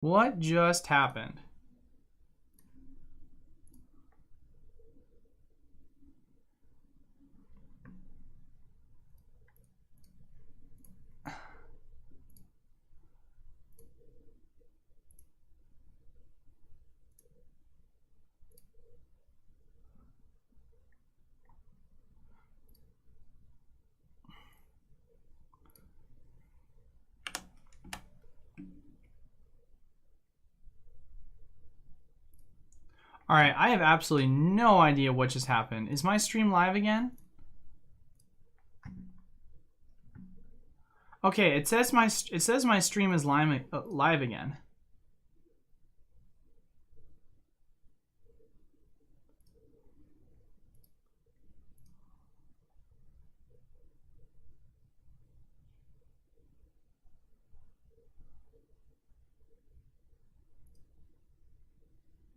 What just happened? All right, I have absolutely no idea what just happened. Is my stream live again? Okay, it says my stream is live again.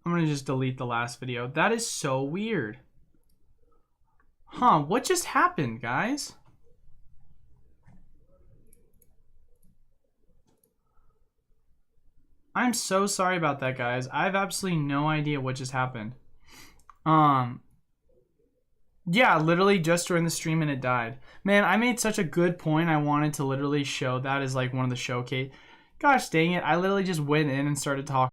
I'm gonna just delete the last video. That is so weird. Huh, what just happened, guys? I'm so sorry about that, guys. I have absolutely no idea what just happened. Yeah, literally just during the stream and it died. Man, I made such a good point. I wanted to literally show that as like one of the showcase. Gosh dang it, I literally just went in and started talking.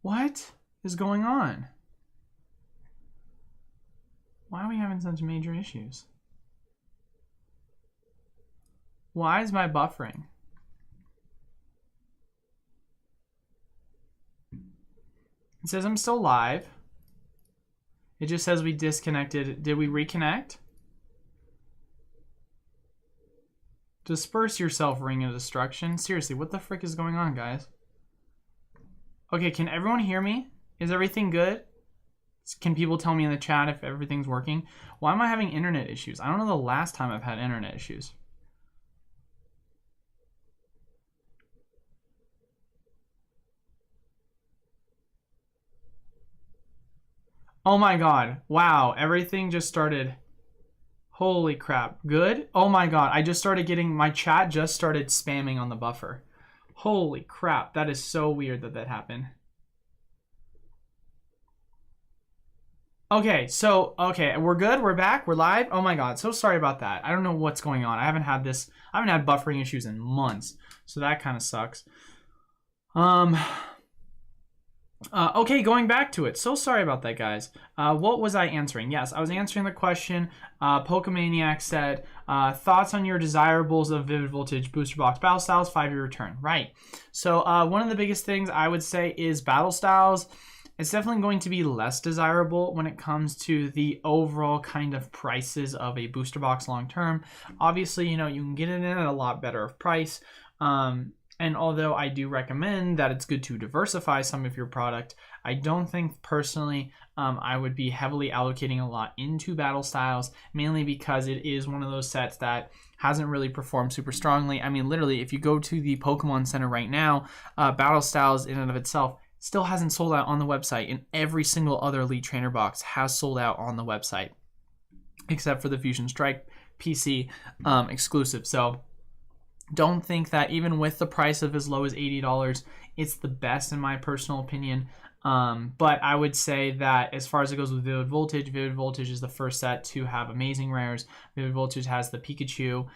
What is going on? Why are we having such major issues? Why is my buffering? It says I'm still live. It just says we disconnected. Did we reconnect? Disperse yourself, Ring of Destruction. Seriously, what the frick is going on, guys? Okay, can everyone hear me? Is everything good? Can people tell me in the chat if everything's working? Why am I having internet issues? I don't know the last time I've had internet issues. Oh my god. Wow, everything just started. Holy crap. Good? Oh my god, I just started getting, my chat just started spamming on the buffer. Holy crap, that is so weird that that happened. Okay, so, okay, we're good, we're back, we're live. Oh my god, so sorry about that. I don't know what's going on. I haven't had buffering issues in months, so that kind of sucks. Okay, going back to it. So sorry about that, guys. What was I answering? Yes, I was answering the question. Pokemaniac said, thoughts on your desirables of Vivid Voltage, Booster Box, Battle Styles, 5-year return. Right. So one of the biggest things I would say is Battle Styles. It's definitely going to be less desirable when it comes to the overall kind of prices of a booster box long term. Obviously, you know, you can get it in at a lot better of price. And although I do recommend that it's good to diversify some of your product, I don't think personally I would be heavily allocating a lot into Battle Styles, mainly because it is one of those sets that hasn't really performed super strongly. I mean, literally, if you go to the Pokemon Center right now, Battle Styles in and of itself still hasn't sold out on the website, and every single other Elite Trainer box has sold out on the website, except for the Fusion Strike PC exclusive. So don't think that even with the price of as low as $80, it's the best in my personal opinion. But I would say that as far as it goes with Vivid Voltage is the first set to have amazing rares. Vivid Voltage has the Pikachu.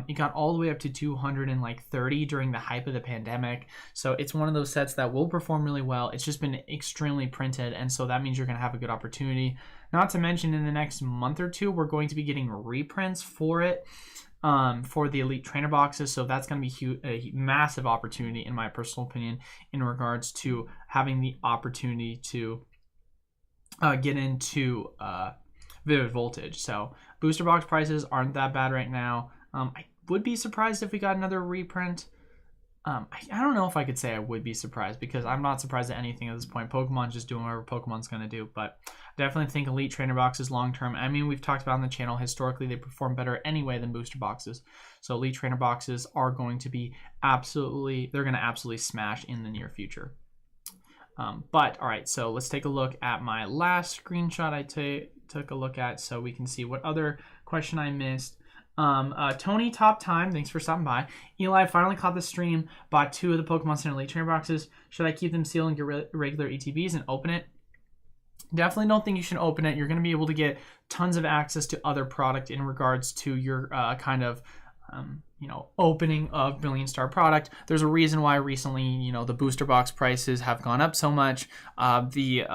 It got all the way up to 230 during the hype of the pandemic. So it's one of those sets that will perform really well. It's just been extremely printed, and so that means you're going to have a good opportunity. Not to mention in the next month or two, we're going to be getting reprints for it. For the Elite Trainer boxes, so that's going to be a massive opportunity in my personal opinion in regards to having the opportunity to get into Vivid Voltage. So booster box prices aren't that bad right now. I would be surprised if we got another reprint. I don't know if I could say I would be surprised, because I'm not surprised at anything at this point. Pokemon's just doing whatever Pokemon's going to do, but I definitely think Elite Trainer boxes long term. I mean, we've talked about on the channel, historically they perform better anyway than booster boxes. So Elite Trainer boxes are going to be absolutely smash in the near future. But all right, so let's take a look at my last screenshot I took a look at so we can see what other question I missed. Tony Top Time, thanks for stopping by. Eli finally caught the stream, bought 2 of the Pokemon Center Elite Trainer boxes. Should I keep them sealed and get regular ETBs and open it? Definitely don't think you should open it. You're going to be able to get tons of access to other product in regards to your kind of opening of Brilliant Star product. There's a reason why recently, the booster box prices have gone up so much. The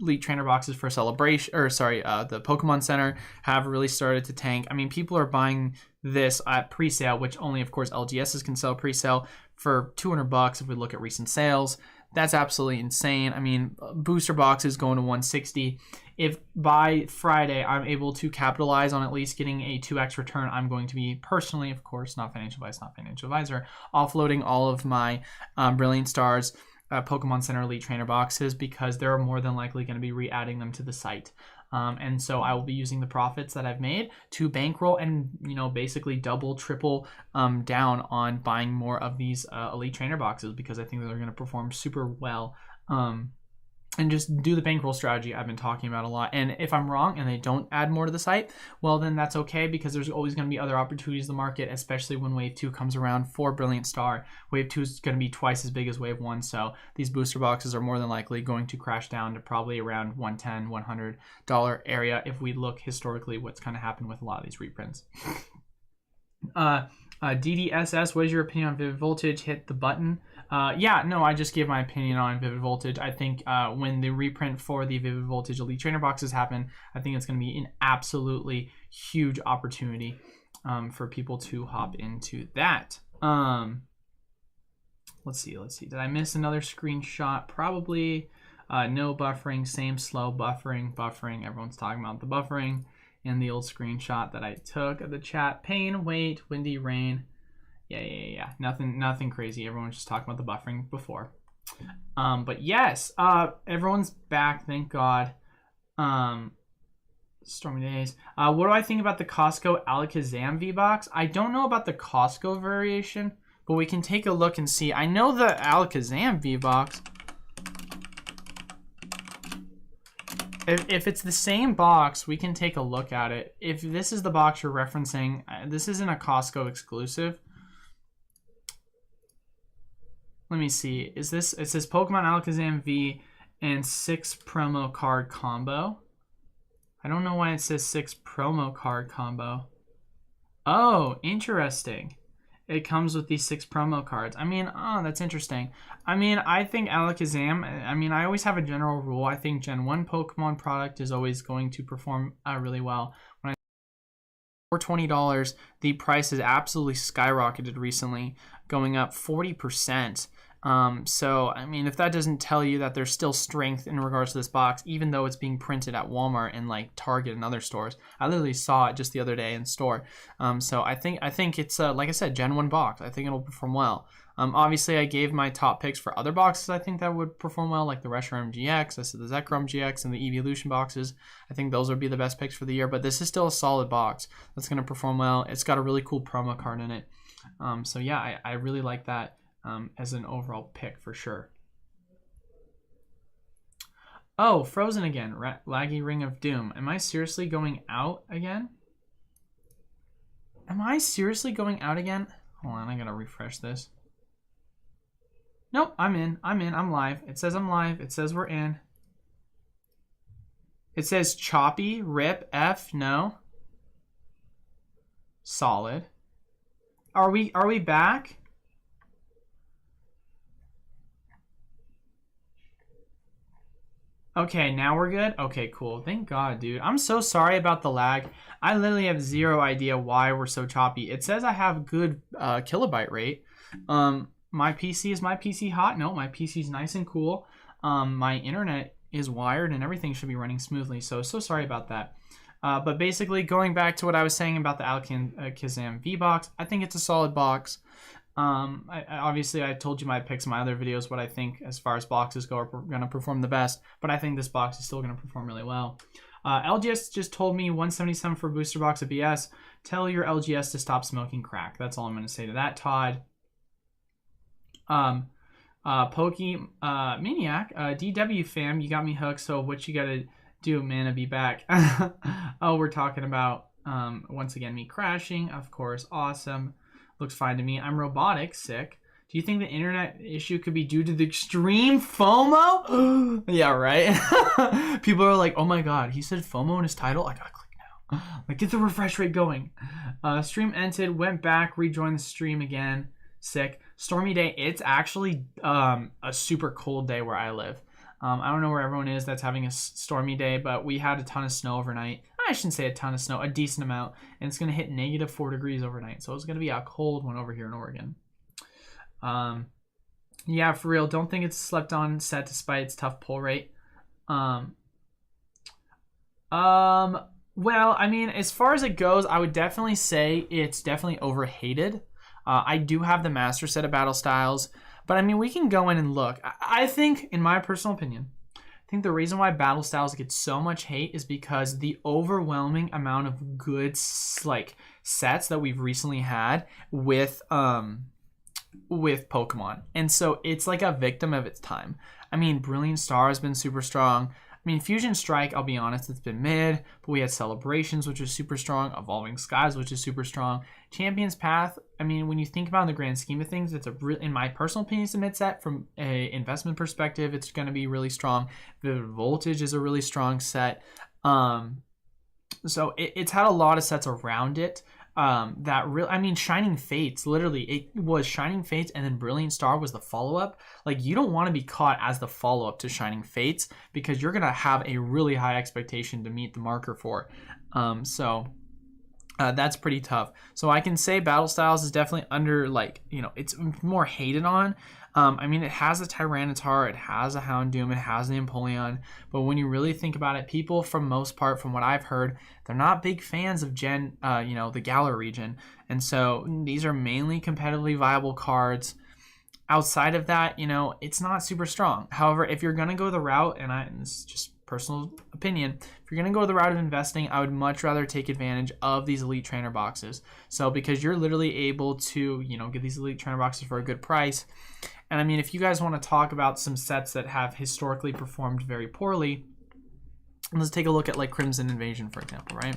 Elite Trainer boxes for Celebration, the Pokemon Center have really started to tank. I mean, people are buying this at pre-sale, which only, of course, LGSs can sell pre-sale for $200 if we look at recent sales. That's absolutely insane. I mean, booster boxes going to $160. If by Friday I'm able to capitalize on at least getting a 2x return, I'm going to be personally, of course, not financial advisor, offloading all of my Brilliant Stars Pokemon Center Elite Trainer boxes because they're more than likely going to be re-adding them to the site. And so I will be using the profits that I've made to bankroll and, basically double, triple down on buying more of these Elite Trainer boxes because I think that they're going to perform super well. And just do the bankroll strategy I've been talking about a lot. And if I'm wrong and they don't add more to the site, well, then that's okay because there's always going to be other opportunities in the market, especially when Wave 2 comes around for Brilliant Star. Wave 2 is going to be twice as big as Wave 1, so these booster boxes are more than likely going to crash down to probably around $110, $100 area if we look historically what's kind of happened with a lot of these reprints. DDSS, what is your opinion on Vivid Voltage? Hit the button. I just gave my opinion on Vivid Voltage. I think when the reprint for the Vivid Voltage Elite Trainer boxes happen, I think it's going to be an absolutely huge opportunity for people to hop into that. Let's see. Did I miss another screenshot? Probably. No buffering, same slow buffering. Everyone's talking about the buffering. And the old screenshot that I took of the chat. Pain, wait, windy, rain. Yeah. Nothing crazy. Everyone's just talking about the buffering before. But yes, everyone's back, thank God. Stormy days. What do I think about the Costco Alakazam V box? I don't know about the Costco variation, but we can take a look and see. I know the Alakazam V box. If it's the same box, we can take a look at it. If this is the box you're referencing, this isn't a Costco exclusive. Let me see. It says Pokemon Alakazam V and 6 promo card combo. I don't know why it says 6 promo card combo. Oh, interesting. It comes with these 6 promo cards. I mean, that's interesting. I mean, I think Alakazam, I always have a general rule. I think Gen 1 Pokemon product is always going to perform really well. For $20, the price has absolutely skyrocketed recently, going up 40%. So, if that doesn't tell you that there's still strength in regards to this box, even though it's being printed at Walmart and like Target and other stores. I literally saw it just the other day in store. So I think it's, like I said, Gen 1 box. I think it'll perform well. Obviously, I gave my top picks for other boxes I think that would perform well, like the Reshiram GX, I said the Zekrom GX, and the Evolution boxes. I think those would be the best picks for the year, but this is still a solid box that's going to perform well. It's got a really cool promo card in it. So yeah, I really like that. As an overall pick for sure. Oh, frozen again. Laggy Ring of Doom. Am I seriously going out again? Hold on, I gotta refresh this. Nope, I'm in. I'm live. It says I'm live. It says we're in. It says choppy, rip, F, no. Solid. Are we back? Okay, now we're good? Okay, cool. Thank God, dude. I'm so sorry about the lag. I literally have zero idea why we're so choppy. It says I have good kilobyte rate. My PC hot? No, my PC's nice and cool. My internet is wired and everything should be running smoothly. So sorry about that. But basically, going back to what I was saying about the Alakazam V box, I think it's a solid box. Obviously I told you my picks in my other videos, what I think as far as boxes go are going to perform the best, but I think this box is still going to perform really well. LGS just told me 177 for booster box of BS. Tell your LGS to stop smoking crack. That's all I'm going to say to that, Todd. Maniac, DW fam, you got me hooked. So what you gotta do, man, to be back? Oh, we're talking about once again me crashing, of course. Awesome, looks fine to me. I'm robotic, sick. Do you think the internet issue could be due to the extreme FOMO? Yeah, right. People are like, oh my god, he said FOMO in his title. I gotta click now. Like, get the refresh rate going. Stream ended, went back, rejoined the stream again. Sick. Stormy day. It's actually a super cold day where I live. I don't know where everyone is that's having a stormy day, but we had a ton of snow overnight. I shouldn't say a ton of snow, a decent amount, and it's gonna hit -4 degrees overnight. So it's gonna be a cold one over here in Oregon. Yeah, for real. Don't think it's slept on set despite its tough pull rate. Well, I mean, as far as it goes, I would definitely say it's definitely overhated. I do have the master set of battle styles, but I mean, we can go in and look. I think, in my personal opinion, I think the reason why battle styles get so much hate is because the overwhelming amount of good like sets that we've recently had with Pokemon. And so it's like a victim of its time. I mean, Brilliant Star has been super strong. I mean, Fusion Strike, I'll be honest, it's been mid, but we had Celebrations, which is super strong, Evolving Skies, which is super strong. Champions Path, I mean, when you think about in the grand scheme of things, it's in my personal opinion, it's a mid set. From a investment perspective, it's going to be really strong. Vivid Voltage is a really strong set. So it's had a lot of sets around it. That real, I mean, Shining Fates, literally it was Shining Fates and then Brilliant Star was the follow-up. Like, you don't want to be caught as the follow-up to Shining Fates because you're gonna have a really high expectation to meet the marker for. That's pretty tough. So I can say Battle Styles is definitely under, like, you know, it's more hated on. I mean, it has a Tyranitar, it has a Houndoom, it has the Empoleon, but when you really think about it, people, from most part, from what I've heard, they're not big fans of the Galar region, and so these are mainly competitively viable cards. Outside of that, you know, it's not super strong. However, if you're gonna go the route, and this is just personal opinion, if you're going to go the route of investing, I would much rather take advantage of these elite trainer boxes. So because you're literally able to, you know, get these elite trainer boxes for a good price. And I mean, if you guys want to talk about some sets that have historically performed very poorly, let's take a look at like Crimson Invasion, for example, right?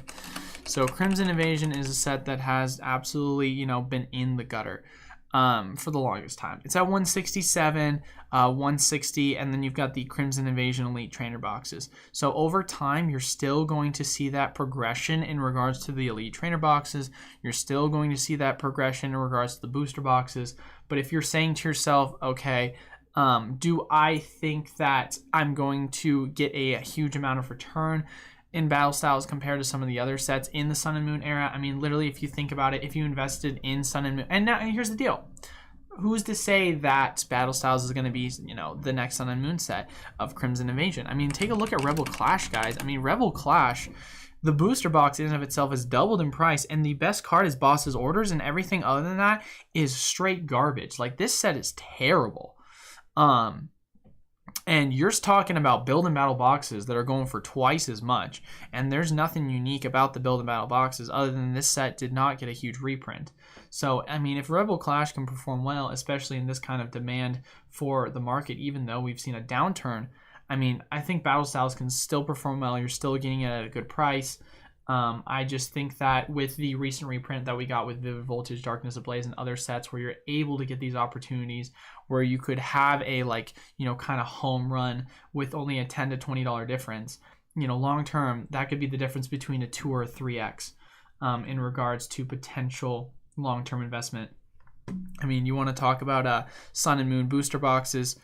So Crimson Invasion is a set that has absolutely, you know, been in the gutter for the longest time. It's at 167, 160, and then you've got the Crimson Invasion Elite Trainer boxes. So over time, you're still going to see that progression in regards to the Elite Trainer boxes. You're still going to see that progression in regards to the booster boxes. But if you're saying to yourself, okay, do I think that I'm going to get a huge amount of return in battle styles compared to some of the other sets in the Sun and Moon era? I mean, literally, if you think about it, if you invested in Sun and Moon, and here's the deal. Who's to say that battle styles is going to be, you know, the next Sun and Moon set of Crimson Invasion? I mean, take a look at Rebel Clash, guys. I mean, Rebel Clash, the booster box in and of itself has doubled in price, and the best card is Boss's Orders, and everything other than that is straight garbage. Like, this set is terrible. And you're talking about build and battle boxes that are going for twice as much. And there's nothing unique about the build and battle boxes other than this set did not get a huge reprint. So, I mean, if Rebel Clash can perform well, especially in this kind of demand for the market, even though we've seen a downturn, I mean, I think battle styles can still perform well. You're still getting it at a good price. I just think that with the recent reprint that we got with Vivid Voltage, Darkness Ablaze, and other sets where you're able to get these opportunities where you could have a, like, you know, kind of home run with only a $10 to $20 difference, you know, long term, that could be the difference between a 2 or a 3x in regards to potential long-term investment. I mean, you want to talk about Sun and Moon booster boxes.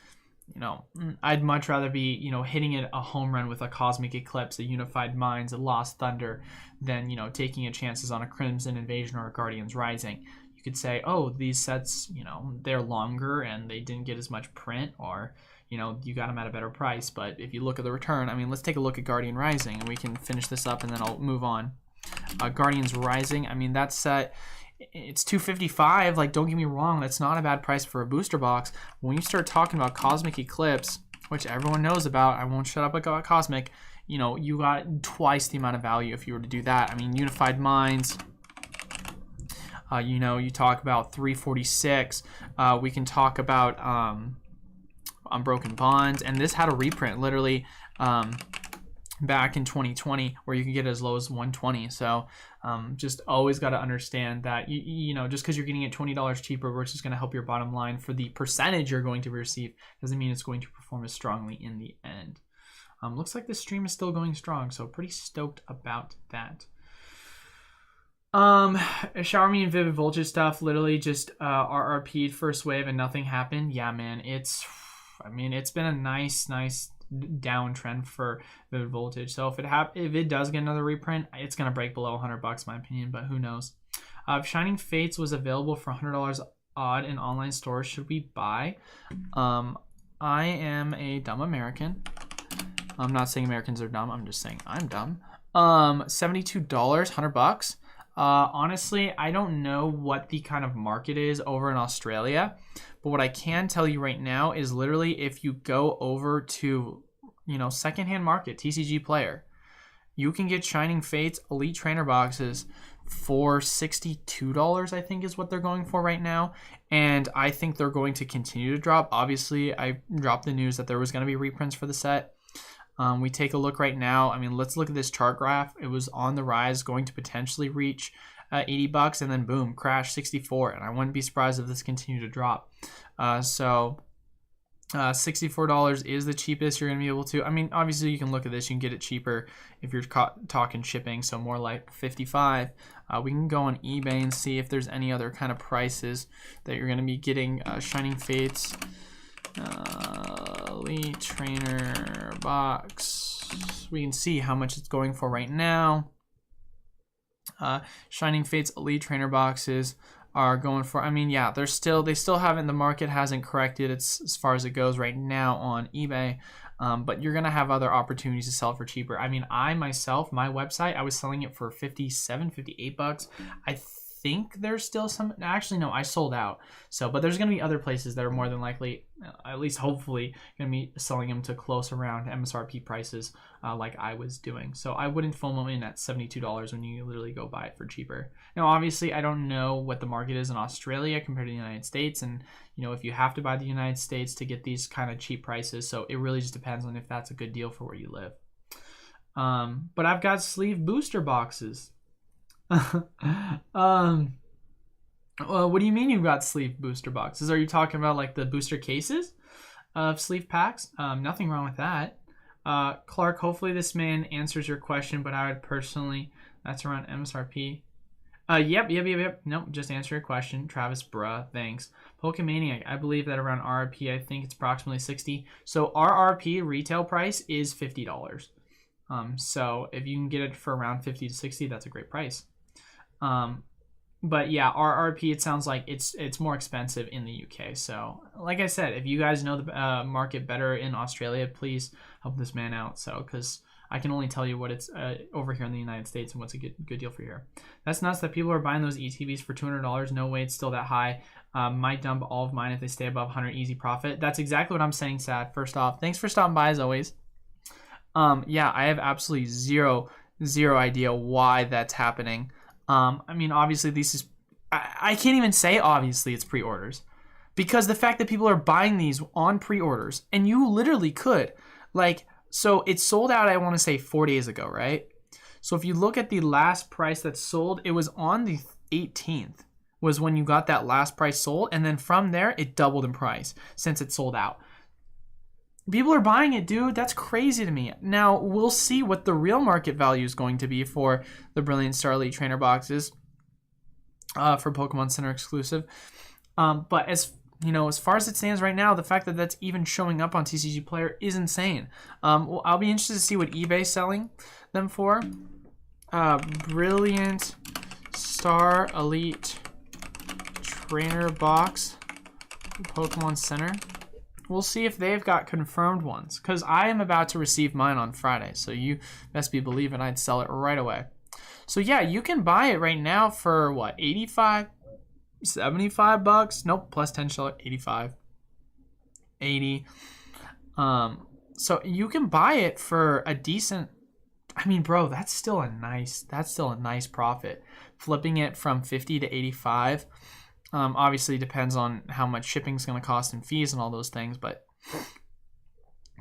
You know, I'd much rather be, you know, hitting it a home run with a Cosmic Eclipse, a Unified Minds, a Lost Thunder, than, you know, taking a chances on a Crimson Invasion or a Guardians Rising. You could say, oh, these sets, you know, they're longer and they didn't get as much print, or, you know, you got them at a better price. But if you look at the return, I mean, let's take a look at Guardian Rising, and we can finish this up and then I'll move on. Guardians Rising, I mean, that set, it's $255. Like, don't get me wrong, that's not a bad price for a booster box. When you start talking about Cosmic Eclipse, which everyone knows about, I won't shut up about Cosmic, you know, you got twice the amount of value if you were to do that. I mean, Unified Minds, you know, you talk about 346. We can talk about Unbroken Bonds, and this had a reprint literally back in 2020 where you could get as low as 120. So just always got to understand that you know, just because you're getting it $20 cheaper, which is going to help your bottom line for the percentage you're going to receive, doesn't mean it's going to perform as strongly in the end. Looks like the stream is still going strong, so pretty stoked about that. Shower Me and Vivid Voltage stuff literally just RRP'd first wave and nothing happened. Yeah, man, it's been a nice downtrend for Vivid Voltage. So if it does get another reprint, it's gonna break below $100 in my opinion, but who knows. Shining Fates was available for $100 odd in online stores. Should we buy? I am a dumb American. I'm not saying Americans are dumb, I'm just saying I'm dumb. $72, $100. Honestly, I don't know what the kind of market is over in Australia, but what I can tell you right now is literally if you go over to, you know, secondhand market, TCG Player, you can get Shining Fates Elite Trainer boxes for $62, I think is what they're going for right now. And I think they're going to continue to drop. Obviously, I dropped the news that there was going to be reprints for the set. We take a look right now. I mean, let's look at this chart graph. It was on the rise, going to potentially reach $80, and then boom, crash 64. And I wouldn't be surprised if this continued to drop. So $64 is the cheapest you're going to be able to. I mean, obviously you can look at this. You can get it cheaper if you're talking shipping, so more like $55. We can go on eBay and see if there's any other kind of prices that you're going to be getting Shining Fates Elite Trainer box. We can see how much it's going for right now. Shining Fates Elite Trainer boxes are going for, I mean, yeah, they still haven't, the market hasn't corrected as far as it goes right now on eBay, but you're gonna have other opportunities to sell for cheaper. I mean, I myself, my website, I was selling it for $58. I think there's still some, actually no, I sold out. So, but there's gonna be other places that are more than likely, at least hopefully, gonna be selling them to close around MSRP prices, like I was doing. So I wouldn't FOMO in at $72 when you literally go buy it for cheaper. Now, obviously, I don't know what the market is in Australia compared to the United States, and you know, if you have to buy the United States to get these kind of cheap prices, so it really just depends on if that's a good deal for where you live. But I've got sleeve booster boxes. Well, what do you mean you've got sleeve booster boxes? Are you talking about like the booster cases of sleeve packs? Nothing wrong with that. Clark, hopefully this man answers your question, but I would personally, that's around MSRP. Yep. Nope, just answer your question. Travis, bruh, thanks. Pokemaniac, I believe that around RRP, I think it's approximately 60. So RRP retail price is $50. So if you can get it for around 50 to 60, that's a great price. But yeah, RRP, it sounds like it's more expensive in the UK. So like I said, if you guys know the market better in Australia, please help this man out. So, because I can only tell you what it's over here in the United States and what's a good deal for here. That's nuts that people are buying those ETBs for $200. No way it's still that high. Might dump all of mine if they stay above 100 easy profit. That's exactly what I'm saying, Sad. First off, thanks for stopping by as always. Yeah, I have absolutely zero idea why that's happening. I mean, obviously I can't even say obviously it's pre-orders, because the fact that people are buying these on pre-orders, and you literally could, like, so it sold out, I want to say 4 days ago, right? So if you look at the last price that sold, it was on the 18th was when you got that last price sold, and then from there it doubled in price since it sold out. People are buying it, dude. That's crazy to me. Now, we'll see what the real market value is going to be for the Brilliant Star Elite Trainer boxes for Pokemon Center exclusive. But as you know, as far as it stands right now, the fact that that's even showing up on TCG Player is insane. Well, I'll be interested to see what eBay's selling them for. Brilliant Star Elite Trainer box, Pokemon Center. We'll see if they've got confirmed ones, because I am about to receive mine on Friday, so you best be believing I'd sell it right away. So yeah, you can buy it right now for what, 85, 75 bucks? Nope, plus 10 $, 85, 80. So you can buy it for a decent, I mean, bro, that's still a nice profit. Flipping it from 50 to 85. Obviously depends on how much shipping is going to cost and fees and all those things, but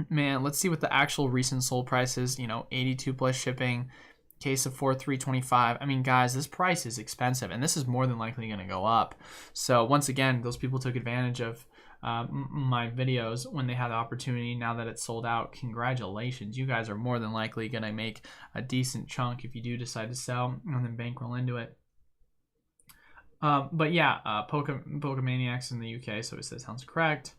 Man, let's see what the actual recent sold price is. 82 plus shipping, case of 4,325. I mean, guys, this price is expensive, and this is more than likely going to go up. So once again, those people took advantage of my videos when they had the opportunity. Now that it's sold out, congratulations. You guys are more than likely going to make a decent chunk if you do decide to sell and then bankroll into it. But yeah, Pokemaniacs in the UK, so it says sounds correct.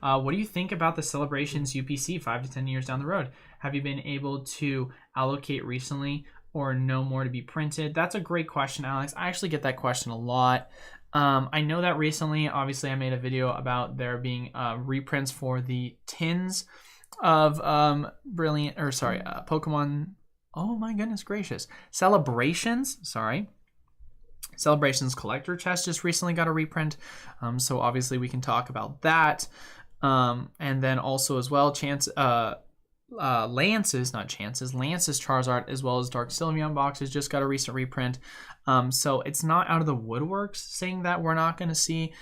What do you think about the Celebrations UPC 5 to 10 years down the road? Have you been able to allocate recently or no more to be printed? That's a great question, Alex. I actually get that question a lot. I know that recently, obviously, I made a video about there being reprints for the tins of Pokemon. Oh my goodness gracious. Celebrations collector chest just recently got a reprint, so obviously we can talk about that, and then also as well Lance's Charizard as well as Dark Sylveon boxes just got a recent reprint, so it's not out of the woodworks saying that we're not going to see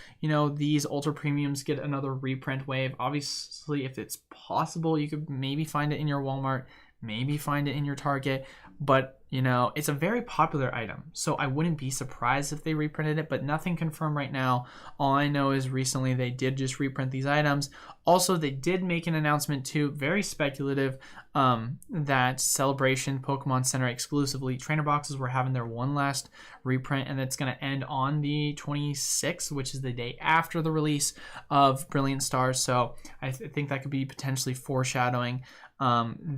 these ultra premiums get another reprint wave. Obviously, if it's possible, you could maybe find it in your Walmart, maybe find it in your Target, but it's a very popular item, so I wouldn't be surprised if they reprinted it, but nothing confirmed right now. All I know is recently they did just reprint these items. Also, they did make an announcement too, very speculative, that Celebration Pokemon Center exclusively trainer boxes were having their one last reprint, and it's going to end on the 26th, which is the day after the release of Brilliant Stars. So I think that could be potentially foreshadowing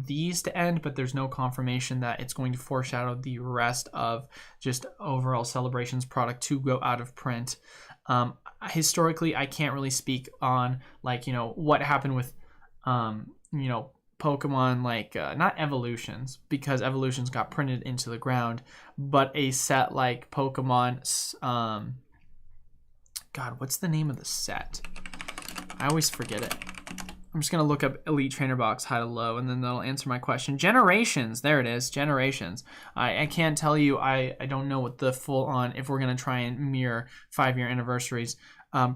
these to end, but there's no confirmation that it's going to foreshadow the rest of just overall Celebrations product to go out of print. Historically, I can't really speak on what happened with Pokemon not Evolutions, because Evolutions got printed into the ground, but a set like Pokemon God, what's the name of the set? I always forget it. I'm just going to look up Elite Trainer Box high to low, and then that'll answer my question. Generations. There it is. Generations. I can't tell you. I don't know what the full on, if we're going to try and mirror 5-year anniversaries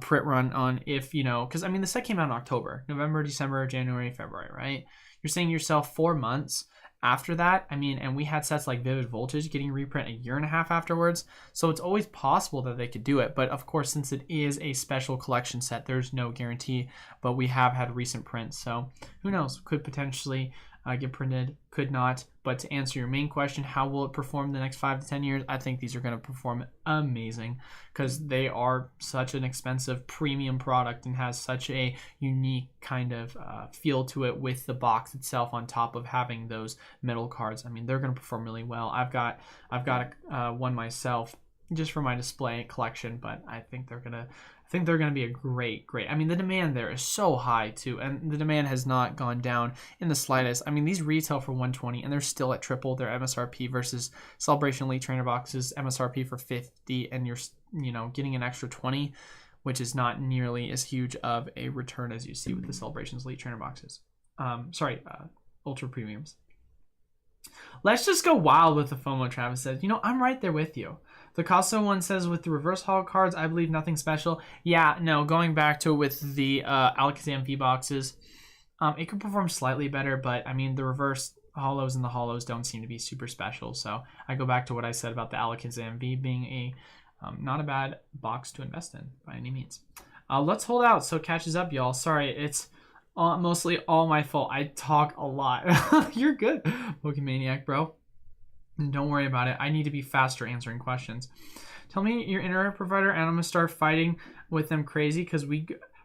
print run on, if, because, the set came out in October, November, December, January, February, right? You're saying to yourself 4 months after that. And we had sets like Vivid Voltage getting reprint a year and a half afterwards. So it's always possible that they could do it. But of course, since it is a special collection set, there's no guarantee. But we have had recent prints. So who knows? Could potentially get printed, could not. But to answer your main question, how will it perform the next 5 to 10 years? I think these are going to perform amazing because they are such an expensive premium product and has such a unique kind of feel to it with the box itself on top of having those metal cards. They're going to perform really well. I've got one myself just for my display collection, but I think they're going to be a great. The demand there is so high too, and the demand has not gone down in the slightest. These retail for $120, and they're still at triple their MSRP versus Celebration Elite Trainer Boxes MSRP for $50, and you're getting an extra $20, which is not nearly as huge of a return as you see with the Celebrations Elite Trainer Boxes. Ultra Premiums. Let's just go wild with the FOMO, Travis says. I'm right there with you. The Casso one says, with the reverse holo cards, I believe nothing special. Yeah, no, going back to it with the Alakazam V boxes, it could perform slightly better, but the reverse holos and the holos don't seem to be super special. So I go back to what I said about the Alakazam V being a not a bad box to invest in by any means. Let's hold out so it catches up, y'all. Sorry, it's mostly all my fault. I talk a lot. You're good, Pokemaniac, bro. Don't worry about it. I need to be faster answering questions. Tell me your internet provider and I'm going to start fighting with them crazy because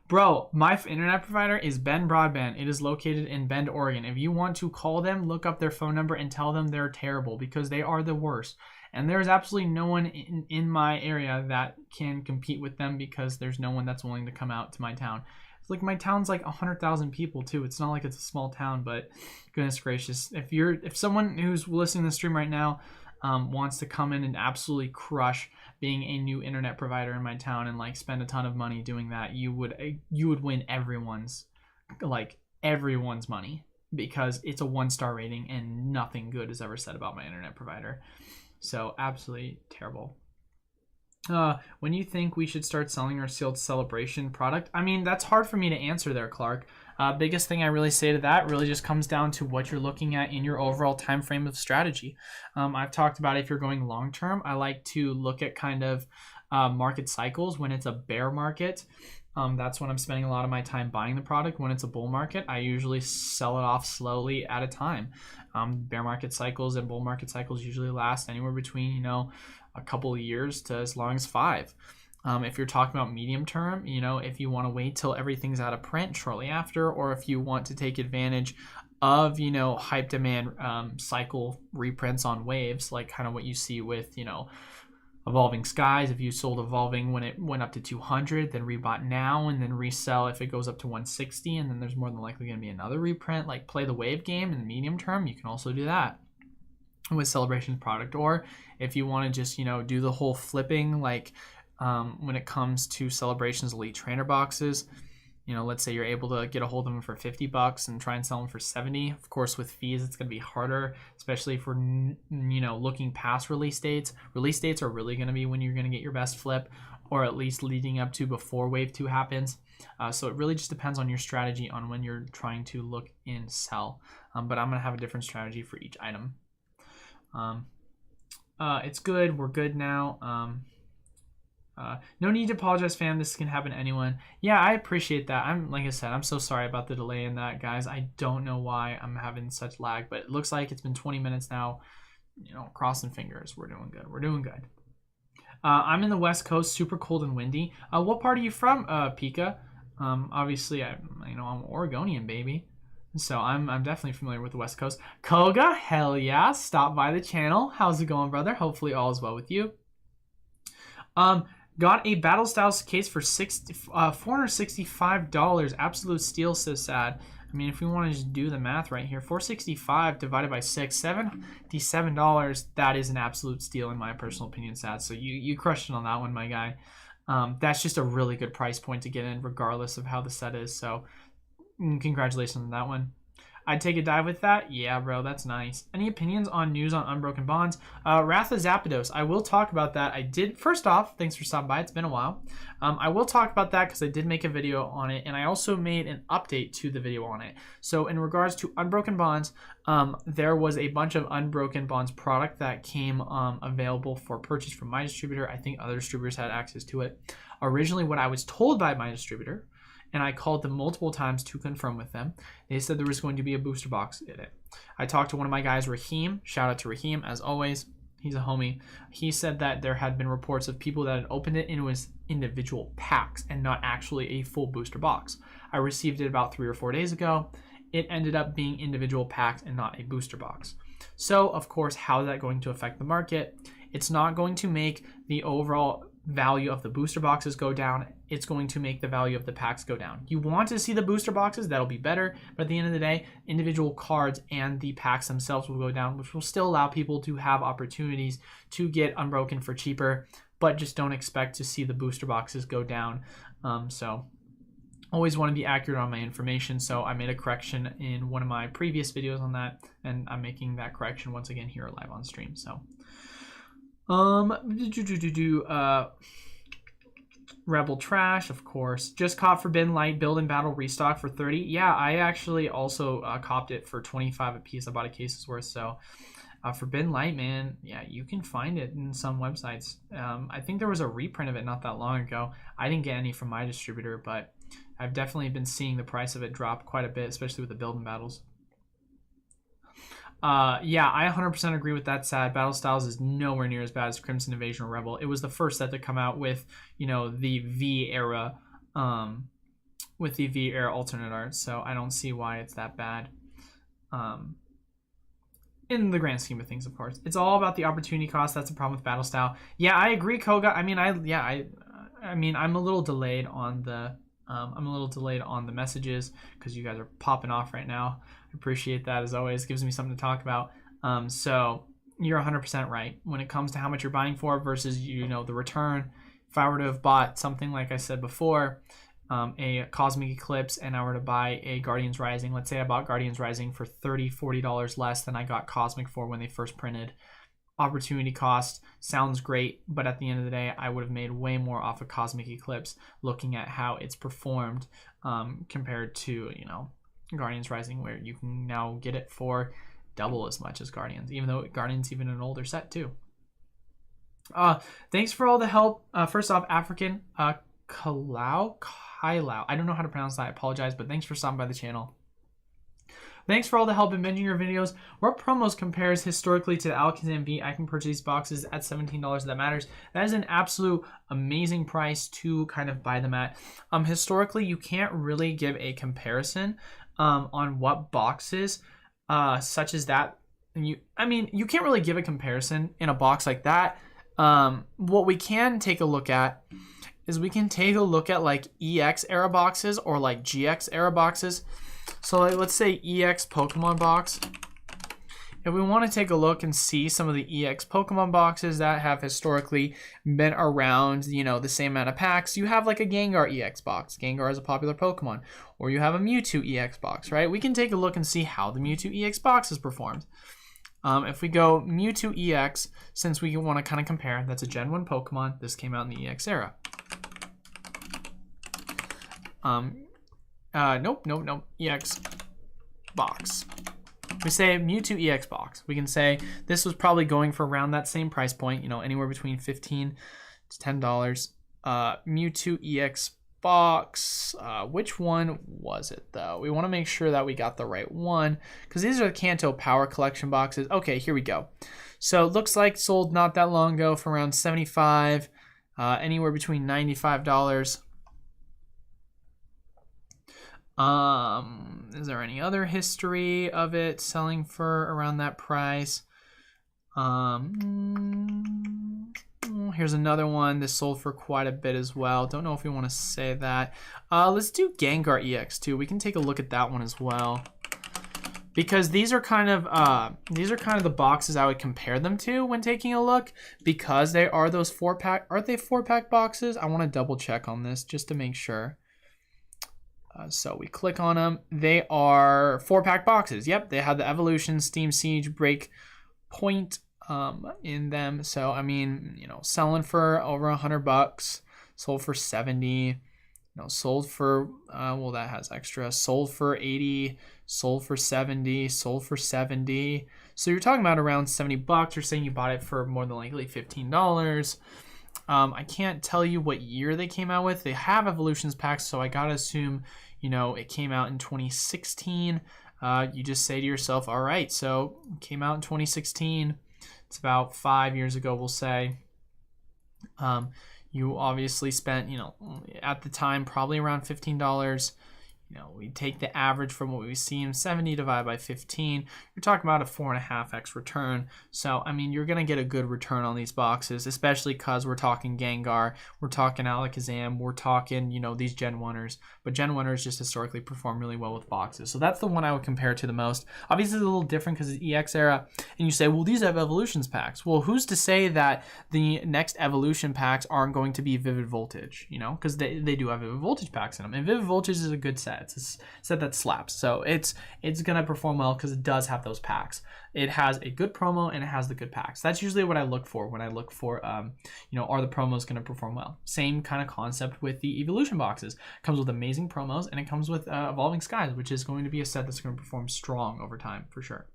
Bro, my internet provider is Bend Broadband. It is located in Bend, Oregon. If you want to call them, look up their phone number and tell them they're terrible because they are the worst. And there is absolutely no one in my area that can compete with them because there's no one that's willing to come out to my town. Like, my town's like 100,000 people too. It's not like it's a small town, but goodness gracious, if someone who's listening to the stream right now wants to come in and absolutely crush being a new internet provider in my town and like spend a ton of money doing that, you would win everyone's money because it's a 1-star rating and nothing good is ever said about my internet provider. So absolutely terrible. When you think we should start selling our sealed celebration product? I mean, that's hard for me to answer there, Clark. Biggest thing I really say to that really just comes down to what you're looking at in your overall time frame of strategy. I've talked about if you're going long term, I like to look at kind of market cycles. When it's a bear market, that's when I'm spending a lot of my time buying the product. When it's a bull market, I usually sell it off slowly at a time. Bear market cycles and bull market cycles usually last anywhere between, you know, a couple of years to as long as 5. If you're talking about medium term, you know, if you want to wait till everything's out of print shortly after, or if you want to take advantage of, you know, hype demand cycle reprints on waves, like kind of what you see with, you know, Evolving Skies. If you sold Evolving when it went up to 200, then rebought now and then resell if it goes up to 160, and then there's more than likely going to be another reprint. Like, play the wave game in the medium term, you can also do that with Celebrations product. Or if you want to just, you know, do the whole flipping, like when it comes to Celebrations Elite Trainer boxes, you know, let's say you're able to get a hold of them for $50 and try and sell them for 70. Of course, with fees, it's going to be harder, especially for, you know, looking past release dates. Release dates are really going to be when you're going to get your best flip, or at least leading up to before Wave 2 happens. So it really just depends on your strategy on when you're trying to look and sell. But I'm going to have a different strategy for each item. It's good. We're good now. No need to apologize, fam. This can happen to anyone. Yeah, I appreciate that. Like I said, I'm so sorry about the delay in that, guys. I don't know why I'm having such lag, but it looks like it's been 20 minutes now. You know, crossing fingers. We're doing good. We're doing good. I'm in the West Coast, super cold and windy. What part are you from, Pika? Obviously, I'm Oregonian, baby. So I'm definitely familiar with the West Coast. Koga, hell yeah. Stop by the channel. How's it going, brother? Hopefully all is well with you. Got a Battle Styles case for $465. Absolute steal, so sad. I mean, if we want to just do the math right here, $465 divided by 6, $77. That is an absolute steal in my personal opinion, sad. So you crushed it on that one, my guy. That's just a really good price point to get in, regardless of how the set is. So congratulations on that one. I'd take a dive with that. Yeah, bro, that's nice. Any opinions on news on Unbroken Bonds? Wrath of Zapdos. I will talk about that. I did. First off, thanks for stopping by. It's been a while. I will talk about that because I did make a video on it, and I also made an update to the video on it. So in regards to Unbroken Bonds, there was a bunch of Unbroken Bonds product that came available for purchase from my distributor. I think other distributors had access to it. Originally, what I was told by my distributor, and I called them multiple times to confirm with them, they said there was going to be a booster box in it. I talked to one of my guys, Raheem. Shout out to Raheem, as always. He's a homie. He said that there had been reports of people that had opened it into his individual packs and not actually a full booster box. I received it about 3 or 4 days ago. It ended up being individual packs and not a booster box. So, of course, how is that going to affect the market? It's not going to make the overall value of the booster boxes go down. It's going to make the value of the packs go down. You want to see the booster boxes, that'll be better, but at the end of the day, individual cards and the packs themselves will go down, which will still allow people to have opportunities to get Unbroken for cheaper, but just don't expect to see the booster boxes go down. So always want to be accurate on my information, so I made a correction in one of my previous videos on that, and I'm making that correction once again here live on stream. So Rebel Trash, of course. Just caught Forbidden Light Build and Battle restock for 30. Yeah, I actually also copped it for 25 a piece. I bought a case's worth. So Forbidden Light, man, yeah, you can find it in some websites. I think there was a reprint of it not that long ago. I didn't get any from my distributor, but I've definitely been seeing the price of it drop quite a bit, especially with the build and battles. Yeah, I 100% agree with that. Sad. Battle Styles is nowhere near as bad as Crimson Invasion or Rebel. It was the first set to come out with, you know, the V era, alternate art. So I don't see why it's that bad. In the grand scheme of things, of course, it's all about the opportunity cost. That's the problem with Battle Style. Yeah, I agree, Koga. I mean, I'm a little delayed on the. I'm a little delayed on the messages because you guys are popping off right now. I appreciate that, as always. It gives me something to talk about. So you're 100% right when it comes to how much you're buying for versus, you know, the return. If I were to have bought something like I said before, a Cosmic Eclipse, and I were to buy a Guardians Rising, let's say I bought Guardians Rising for $30-$40 less than I got Cosmic for when they first printed, opportunity cost sounds great, but at the end of the day, I would have made way more off of Cosmic Eclipse looking at how it's performed compared to, you know, Guardians Rising, where you can now get it for double as much as Guardians, even though Guardians even an older set too. Thanks for all the help. First off, African Kailau. I don't know how to pronounce that. I apologize, but thanks for stopping by the channel. Thanks for all the help in binging your videos. What promos compares historically to the Alakazam V? I can purchase these boxes at $17. That matters. That is an absolute amazing price to kind of buy them at. Historically, you can't really give a comparison on what boxes such as that. You can't really give a comparison in a box like that. What we can take a look at is we can take a look at like EX era boxes or like GX era boxes. So like, let's say EX Pokemon box. If we want to take a look and see some of the EX Pokemon boxes that have historically been around, you know, the same amount of packs, you have like a Gengar EX box. Gengar is a popular Pokemon. Or you have a Mewtwo EX box, right? We can take a look and see how the Mewtwo EX box has performed. If we go Mewtwo EX, since we want to kind of compare, that's a Gen 1 Pokemon. This came out in the EX era. Nope. EX box. We say Mewtwo EX box. We can say this was probably going for around that same price point, you know, anywhere between $15 to $10. Mewtwo EX box. Which one was it though? We want to make sure that we got the right one because these are the Kanto Power Collection boxes. Okay, here we go. So it looks like sold not that long ago for around $75, anywhere between $95. Is there any other history of it selling for around that price? Here's another one. This sold for quite a bit as well. Don't know if we want to say that. Let's do Gengar EX too. We can take a look at that one as well. Because these are kind of the boxes I would compare them to when taking a look, because they are those 4-pack. Aren't they 4-pack boxes? I want to double check on this just to make sure. So we click on them. They are 4-pack boxes. Yep, they have the Evolution, Steam Siege, Break Point in them. So I mean, you know, selling for over $100, sold for 70. You know, sold for well, that has extra. Sold for 80, sold for 70, sold for 70. So you're talking about around $70. You're saying you bought it for more than likely $15. I can't tell you what year they came out with. They have Evolutions packs, so I gotta assume, you know, it came out in 2016. You just say to yourself, all right, so it came out in 2016. It's about 5 years ago, we'll say. You obviously spent, you know, at the time, probably around $15. You know, we take the average from what we've seen, 70 divided by 15. You're talking about a 4.5x return. So, I mean, you're going to get a good return on these boxes, especially because we're talking Gengar, we're talking Alakazam, we're talking, you know, these Gen 1ers. But Gen 1ers just historically perform really well with boxes. So that's the one I would compare to the most. Obviously, it's a little different because it's EX era. And you say, well, these have Evolutions packs. Well, who's to say that the next Evolution packs aren't going to be Vivid Voltage, you know? Because they do have Vivid Voltage packs in them. And Vivid Voltage is a good set. It's a set that slaps, so it's gonna perform well because it does have those packs. It has a good promo and it has the good packs. That's usually what I look for when I look for you know, are the promos gonna perform well? Same kind of concept with the Evolution boxes. It comes with amazing promos and it comes with Evolving Skies, which is going to be a set that's going to perform strong over time for sure.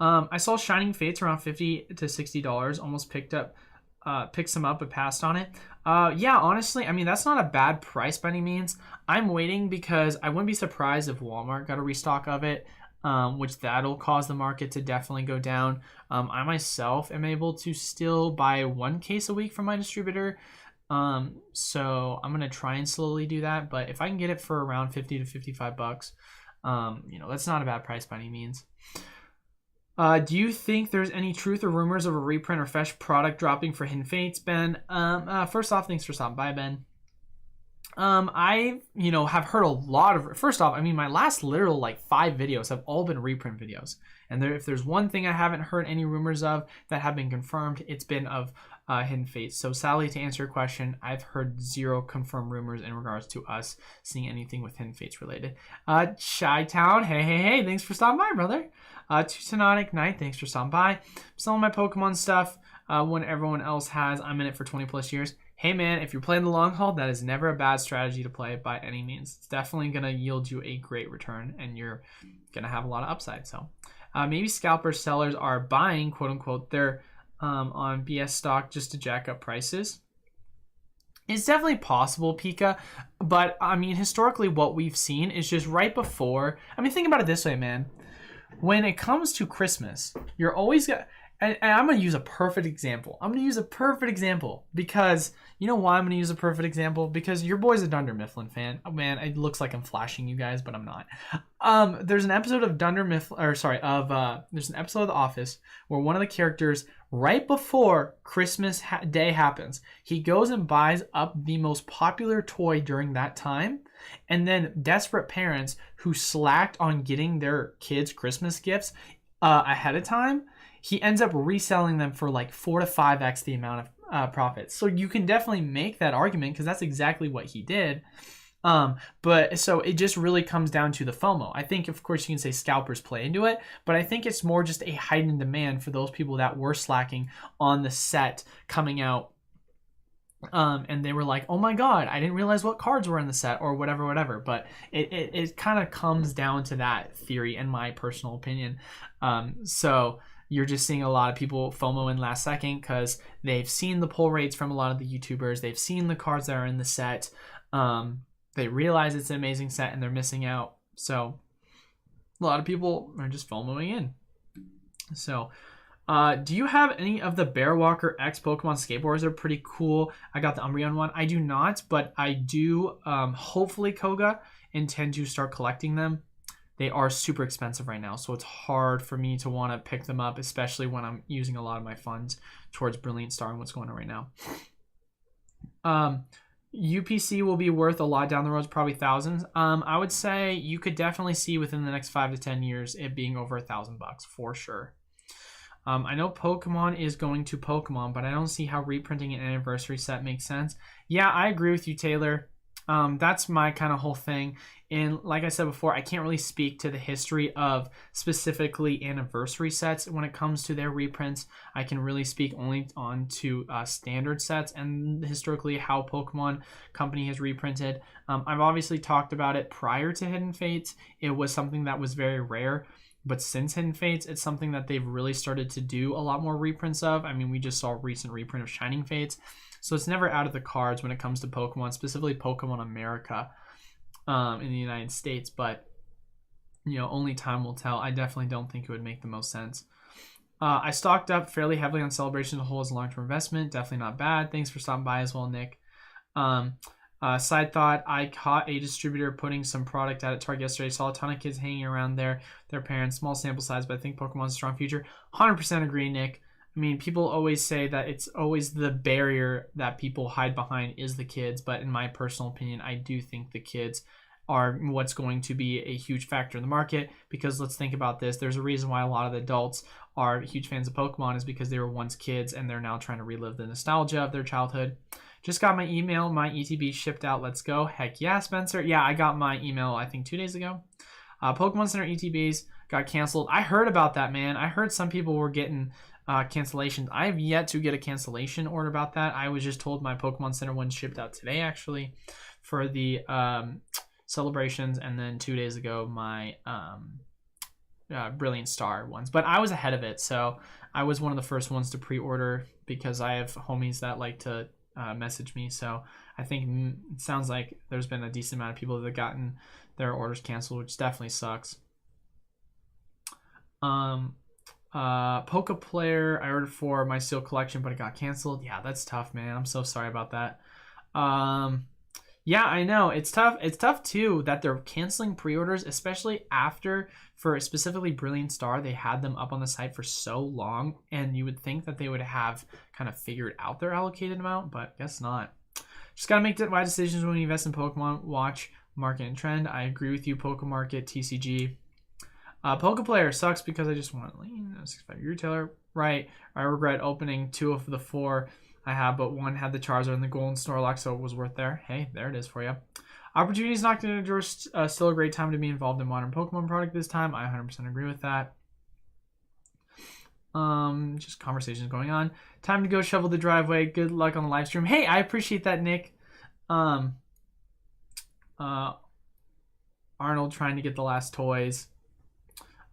I saw Shining Fates around $50 to $60. Almost picked some up but passed on it. Yeah, honestly, I mean, that's not a bad price by any means. I'm waiting because I wouldn't be surprised if Walmart got a restock of it, which that'll cause the market to definitely go down. I myself am able to still buy 1 case a week from my distributor. So I'm going to try and slowly do that. But if I can get it for around $50 to $55, you know, that's not a bad price by any means. Do you think there's any truth or rumors of a reprint or fresh product dropping for Hidden Fates, Ben? First off, thanks for stopping by, Ben. I, have heard a lot of. First off, I mean, my last literal like 5 videos have all been reprint videos, and if there's one thing I haven't heard any rumors of that have been confirmed, it's been of Hidden Fates. So, Sally, to answer your question, I've heard 0 confirmed rumors in regards to us seeing anything with Hidden Fates related. Chi-Town, hey, thanks for stopping by, brother. Teutonic Knight, thanks for stopping by. I'm selling my Pokemon stuff when everyone else has. I'm in it for 20 plus years. Hey man, if you're playing the long haul, that is never a bad strategy to play by any means. It's definitely going to yield you a great return, and you're going to have a lot of upside. So maybe scalper sellers are buying, quote unquote, their on BS stock just to jack up prices. It's definitely possible, Pika, but I mean, historically what we've seen is just right before. I mean, think about it this way, man. When it comes to Christmas, you're always got. And I'm going to use a perfect example. Because you know why I'm going to use a perfect example? Because your boy's a Dunder Mifflin fan. Oh, man, it looks like I'm flashing you guys, but I'm not. There's an episode of there's an episode of The Office where one of the characters, right before Christmas Day happens, he goes and buys up the most popular toy during that time. And then desperate parents who slacked on getting their kids Christmas gifts ahead of time, he ends up reselling them for like 4 to 5x the amount of profits. So you can definitely make that argument because that's exactly what he did. But so it just really comes down to the FOMO. I think, of course, you can say scalpers play into it, but I think it's more just a heightened demand for those people that were slacking on the set coming out. And they were like, oh my God, I didn't realize what cards were in the set or whatever. But it kind of comes down to that theory, in my personal opinion. So you're just seeing a lot of people FOMO in last second because they've seen the pull rates from a lot of the YouTubers. They've seen the cards that are in the set. They realize it's an amazing set and they're missing out. So a lot of people are just FOMOing in. So do you have any of the Bearwalker X Pokemon skateboards? They're pretty cool. I got the Umbreon one. I do not, but I do, hopefully, Koga, intend to start collecting them. They are super expensive right now, so it's hard for me to want to pick them up, especially when I'm using a lot of my funds towards Brilliant Star and what's going on right now. UPC will be worth a lot down the road, probably thousands. I would say you could definitely see within the next 5 to 10 years it being over $1,000 for sure. I know Pokemon is going to Pokemon, but I don't see how reprinting an anniversary set makes sense. Yeah, I agree with you, Taylor. That's my kind of whole thing. And like I said before, I can't really speak to the history of specifically anniversary sets when it comes to their reprints. I can really speak only on to standard sets and historically how Pokemon Company has reprinted. I've obviously talked about it prior to Hidden Fates. It was something that was very rare. But since Hidden Fates, it's something that they've really started to do a lot more reprints of. I mean, we just saw a recent reprint of Shining Fates. So it's never out of the cards when it comes to Pokemon, specifically Pokemon America in the United States. But, only time will tell. I definitely don't think it would make the most sense. I stocked up fairly heavily on Celebration as a whole as a long-term investment. Definitely not bad. Thanks for stopping by as well, Nick. Side thought, I caught a distributor putting some product out at Target yesterday. Saw a ton of kids hanging around there, their parents. Small sample size, but I think Pokemon's a strong future. 100% agree, Nick. I mean, people always say that it's always the barrier that people hide behind is the kids, but in my personal opinion, I do think the kids are what's going to be a huge factor in the market, because let's think about this. There's a reason why a lot of the adults are huge fans of Pokemon is because they were once kids and they're now trying to relive the nostalgia of their childhood. Just got my email, my ETB shipped out. Let's go. Heck yeah, Spencer. Yeah, I got my email, I think 2 days ago. Pokemon Center ETBs got canceled. I heard about that, man. I heard some people were getting cancellations. I have yet to get a cancellation order about that. I was just told my Pokemon Center one shipped out today, actually, for the celebrations. And then 2 days ago, my Brilliant Star ones. But I was ahead of it, so I was one of the first ones to pre-order because I have homies that like to message me. So I think it sounds like there's been a decent amount of people that have gotten their orders canceled, which definitely sucks. Poke Player, I ordered for my Seal collection, but it got canceled. Yeah, that's tough, man. I'm so sorry about that. Yeah, I know. It's tough. It's tough, too, that they're canceling pre-orders, especially after, for specifically Brilliant Star, they had them up on the site for so long, and you would think that they would have kind of figured out their allocated amount, but guess not. Just gotta make wise decisions when you invest in Pokemon. Watch market and trend. I agree with you. Pokemarket, TCG. Pokeplayer sucks because I just want 65 retailer. Right. I regret opening 2 of the 4 I have, but 1 had the Charizard and the Golden Snorlax, so it was worth there. Hey, there it is for you. Opportunity is not going to endure. Still a great time to be involved in modern Pokemon product this time. I 100% agree with that. Just conversations going on. Time to go shovel the driveway. Good luck on the live stream. Hey, I appreciate that, Nick. Arnold trying to get the last toys.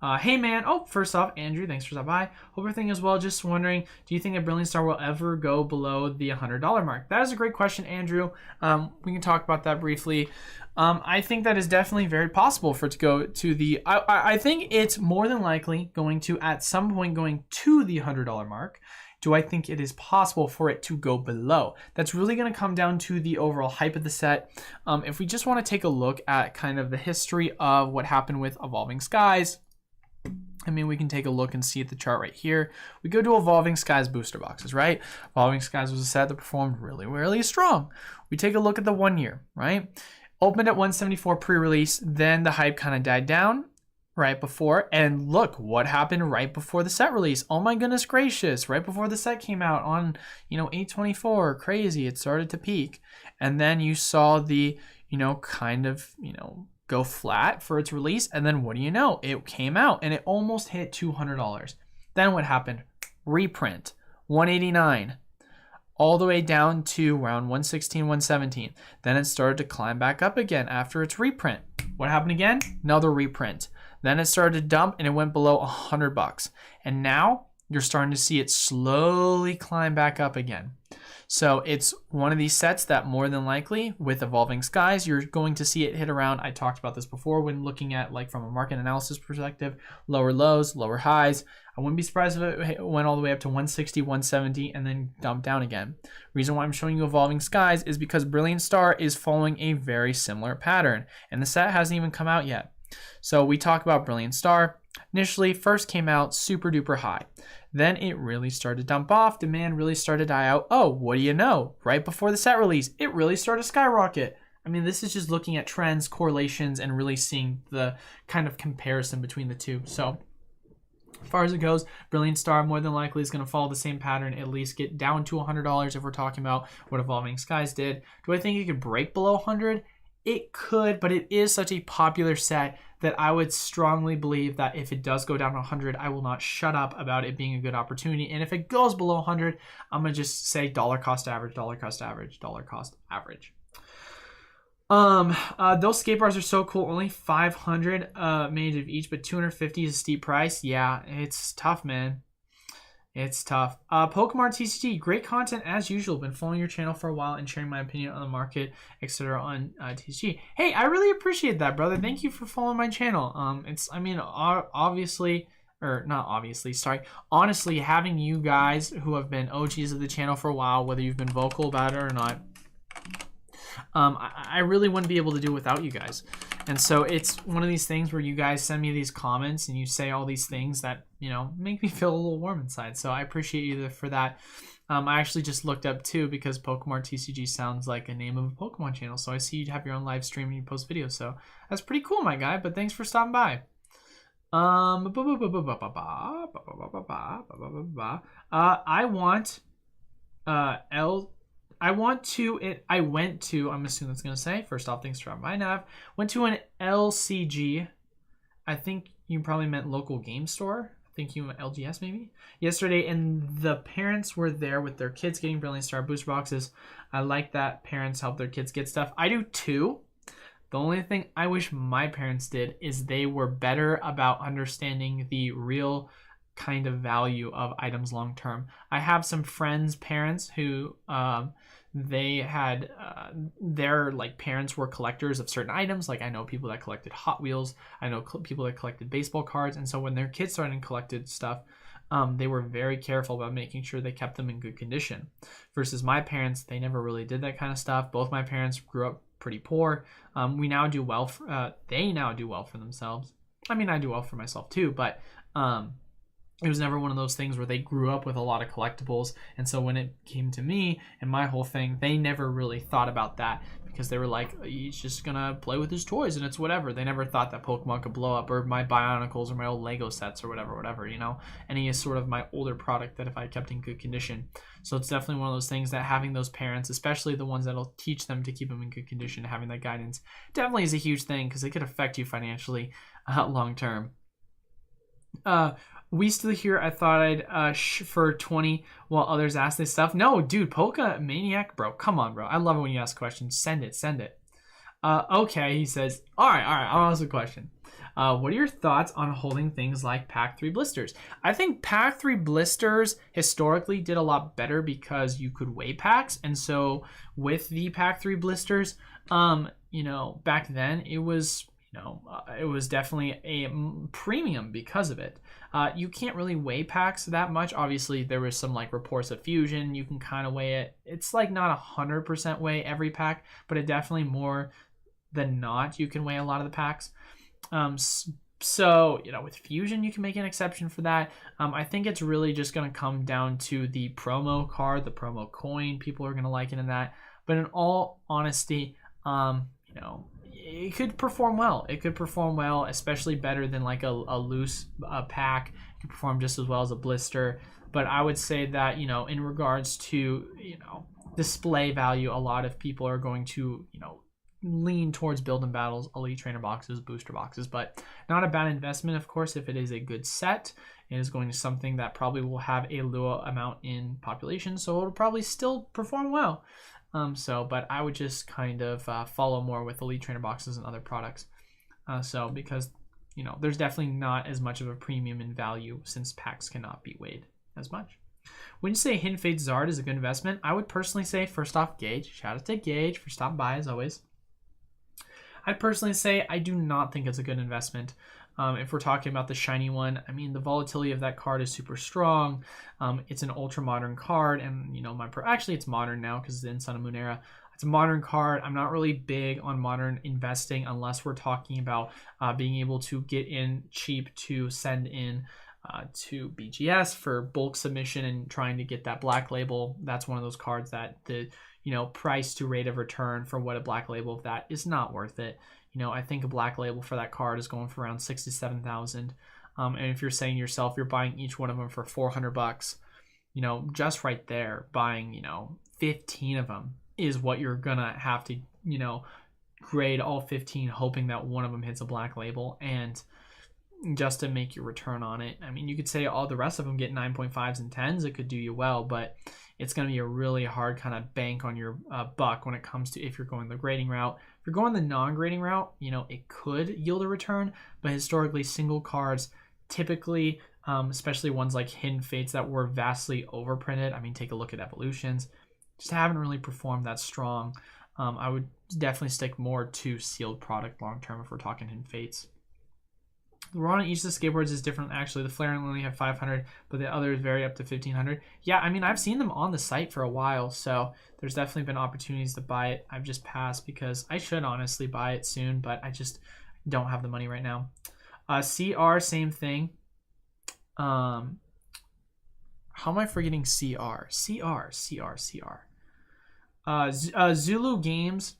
Hey man, first off, Andrew, thanks for stopping by. Hope everything is well. Just wondering, do you think a Brilliant Star will ever go below the $100 mark? That is a great question, Andrew. We can talk about that briefly. I think that is definitely very possible for it to go to the, I think it's more than likely going to, at some point, going to the $100 mark. Do I think it is possible for it to go below? That's really going to come down to the overall hype of the set. If we just want to take a look at kind of the history of what happened with Evolving Skies, I mean, we can take a look and see at the chart right here. We go to Evolving Skies booster boxes, right? Evolving Skies was a set that performed really, really strong. We take a look at the 1 year, right? Opened at 174 pre-release, then the hype kind of died down right before. And look what happened right before the set release. Oh my goodness gracious, right before the set came out on, 8/24, crazy. It started to peak. And then you saw the, go flat for its release, and then what do you know? It came out and it almost hit $200. Then what happened? Reprint, $189, all the way down to around $116, $117. Then it started to climb back up again after its reprint. What happened again? Another reprint. Then it started to dump and it went below $100. And now you're starting to see it slowly climb back up again. So it's one of these sets that more than likely with Evolving Skies, you're going to see it hit around. I talked about this before when looking at from a market analysis perspective, lower lows, lower highs. I wouldn't be surprised if it went all the way up to 160, 170 and then dumped down again. Reason why I'm showing you Evolving Skies is because Brilliant Star is following a very similar pattern and the set hasn't even come out yet. So we talk about Brilliant Star. Initially, first came out super duper high. Then it really started to dump off. Demand really started to die out. Oh, what do you know? Right before the set release, it really started to skyrocket. I mean, this is just looking at trends, correlations, and really seeing the kind of comparison between the two. So as far as it goes, Brilliant Star more than likely is going to follow the same pattern, at least get down to $100 if we're talking about what Evolving Skies did. Do I think it could break below 100? It could, but it is such a popular set that I would strongly believe that if it does go down to 100, I will not shut up about it being a good opportunity. And if it goes below 100, I'm going to just say dollar cost average, dollar cost average, dollar cost average. Those skate bars are so cool. Only 500 made of each, but 250 is a steep price. Yeah, it's tough, man. It's tough. Pokemon TCG, great content as usual. Been following your channel for a while and sharing my opinion on the market, etc. on TCG. Hey, I really appreciate that, brother. Thank you for following my channel. Honestly, having you guys who have been OGs of the channel for a while, whether you've been vocal about it or not, I really wouldn't be able to do it without you guys. And so it's one of these things where you guys send me these comments and you say all these things that, make me feel a little warm inside. So I appreciate you for that. I actually just looked up too because Pokemon TCG sounds like a name of a Pokemon channel. So I see you have your own live stream and you post videos. So that's pretty cool, my guy. But thanks for stopping by. I went to, I'm assuming that's going to say, first off, thanks for dropping by, Nav. Went to an LCG. I think you probably meant local game store. I think you meant LGS maybe. Yesterday, and the parents were there with their kids getting Brilliant Star booster boxes. I like that parents help their kids get stuff. I do too. The only thing I wish my parents did is they were better about understanding the real kind of value of items long term. I have some friends' parents who they had their parents were collectors of certain items. I know people that collected Hot Wheels. I know people that collected baseball cards. And so when their kids started and collected stuff, they were very careful about making sure they kept them in good condition. Versus my parents, they never really did that kind of stuff. Both my parents grew up pretty poor. We now do well. They now do well for themselves. I mean, I do well for myself too, but It was never one of those things where they grew up with a lot of collectibles. And so when it came to me and my whole thing, they never really thought about that because they were like, he's just going to play with his toys and it's whatever. They never thought that Pokemon could blow up, or my Bionicles or my old Lego sets or whatever, you know, any is sort of my older product that if I kept in good condition. So it's definitely one of those things that having those parents, especially the ones that'll teach them to keep them in good condition, having that guidance definitely is a huge thing because it could affect you financially long term. We still here. I thought I'd for 20 while others ask this stuff. No, dude, Poke Maniac, bro. Come on, bro. I love it when you ask questions. Send it. Okay, he says. All right. I'll ask a question. What are your thoughts on holding things like Pack 3 blisters? I think Pack 3 blisters historically did a lot better because you could weigh packs, and so with the Pack 3 blisters, you know, back then it was. It was definitely a premium because of it. You can't really weigh packs that much. Obviously, there was some like reports of fusion. You can kind of weigh it. It's like not 100% weigh every pack, but it definitely more than not, you can weigh a lot of the packs. So, you know, with fusion, you can make an exception for that. I think it's really just going to come down to the promo card, the promo coin. People are going to like it in that. But in all honesty, you know, it could perform well. It could perform well, especially better than like a loose pack. It could perform just as well as a blister. But I would say that, you know, in regards to, you know, display value, a lot of people are going to, you know, lean towards build and battles, elite trainer boxes, booster boxes. But not a bad investment, of course, if it is a good set. It is going to something that probably will have a low amount in population, so it'll probably still perform well. But I would just kind of follow more with elite trainer boxes and other products. Because, you know, there's definitely not as much of a premium in value since packs cannot be weighed as much. When you say Hidden Fate Zard is a good investment, I would personally say, first off, Gage. Shout out to Gage for stopping by as always. I'd personally say I do not think it's a good investment. If we're talking about the shiny one, I mean, the volatility of that card is super strong. It's an ultra modern card, and you know, actually it's modern now because it's in Sun and Moon era. It's a modern card. I'm not really big on modern investing unless we're talking about being able to get in cheap to send in to BGS for bulk submission and trying to get that black label. That's one of those cards that the, you know, price to rate of return for what a black label of that is not worth it. You know, I think a black label for that card is going for around 67,000. And if you're saying yourself, you're buying each one of them for $400, you know, just right there, buying, you know, 15 of them is what you're gonna have to, you know, grade all 15, hoping that one of them hits a black label, and just to make your return on it. I mean, you could say all the rest of them get 9.5s and 10s. It could do you well, but it's going to be a really hard kind of bank on your buck when it comes to if you're going the grading route. If you're going the non-grading route, you know, it could yield a return, but historically single cards typically, especially ones like Hidden Fates that were vastly overprinted. I mean, take a look at Evolutions. Just haven't really performed that strong. I would definitely stick more to sealed product long-term if we're talking Hidden Fates. The run on each of the skateboards is different. Actually, the Flare only have 500, but the others vary up to 1,500. Yeah, I mean, I've seen them on the site for a while, so there's definitely been opportunities to buy it. I've just passed because I should honestly buy it soon, but I just don't have the money right now. CR, same thing. How am I forgetting CR? CR. Zulu Games.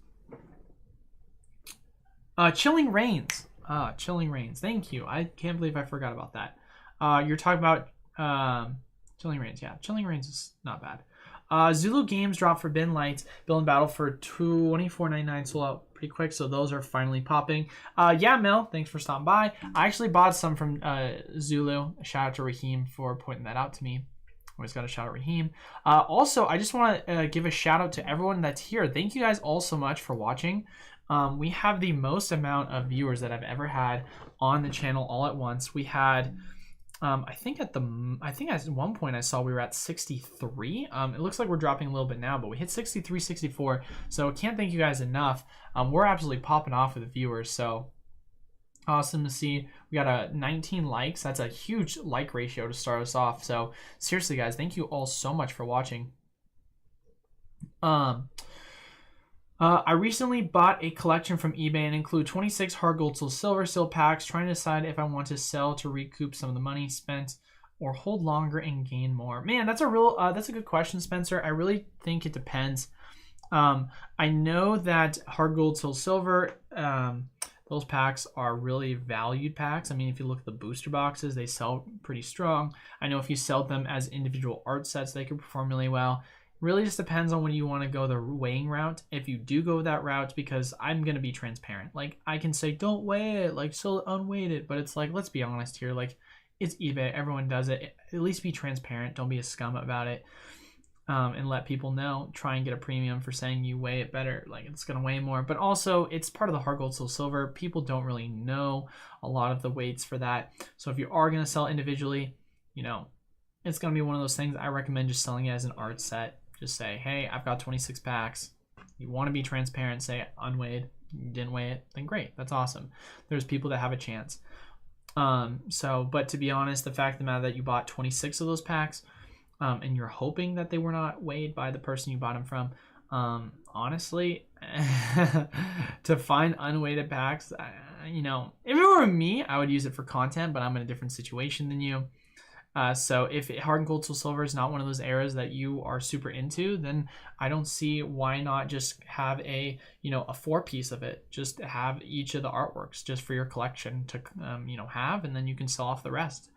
Chilling Reigns. Chilling Reigns. Thank you. I can't believe I forgot about that. You're talking about Chilling Reigns. Yeah, Chilling Reigns is not bad. Zulu Games dropped Forbidden Lights. Build and Battle for $24.99. Sold out pretty quick, so those are finally popping. Yeah, Mel, thanks for stopping by. I actually bought some from Zulu. Shout out to Raheem for pointing that out to me. Always got to shout out Raheem. Also, I just want to give a shout out to everyone that's here. Thank you guys all so much for watching. We have the most amount of viewers that I've ever had on the channel all at once. We had, I think at one point I saw we were at 63. It looks like we're dropping a little bit now, but we hit 63, 64. So can't thank you guys enough. We're absolutely popping off with the viewers. So awesome to see. We got a 19 likes. That's a huge like ratio to start us off. So seriously, guys, thank you all so much for watching. I recently bought a collection from eBay and include 26 hard gold till silver seal packs, trying to decide if I want to sell to recoup some of the money spent. or hold longer and gain more? Man, that's a good question, Spencer. I really think it depends. I know that hard gold, soul silver, those packs are really valued packs. I mean, if you look at the booster boxes, they sell pretty strong. I know if you sell them as individual art sets, they could perform really well. Really just depends on when you want to go the weighing route. If you do go that route, because I'm going to be transparent. Like, I can say, don't weigh it, like, so unweight it. But it's like, let's be honest here. Like, it's eBay. Everyone does it. At least be transparent. Don't be a scum about it. And let people know. Try and get a premium for saying you weigh it better. Like, it's going to weigh more. But also, it's part of the hard gold, soul silver. People don't really know a lot of the weights for that. So if you are going to sell individually, you know, it's going to be one of those things. I recommend just selling it as an art set. Just say, hey, I've got 26 packs. You want to be transparent, say unweighed. You didn't weigh it, then great. That's awesome. There's people that have a chance. But to be honest, the fact of the matter that you bought 26 of those packs, and you're hoping that they were not weighed by the person you bought them from, honestly, to find unweighted packs, you know, if it were me, I would use it for content, but I'm in a different situation than you. So if hard gold, soul silver is not one of those eras that you are super into, then I don't see why not just have a 4-piece of it. Just have each of the artworks just for your collection to, have, and then you can sell off the rest.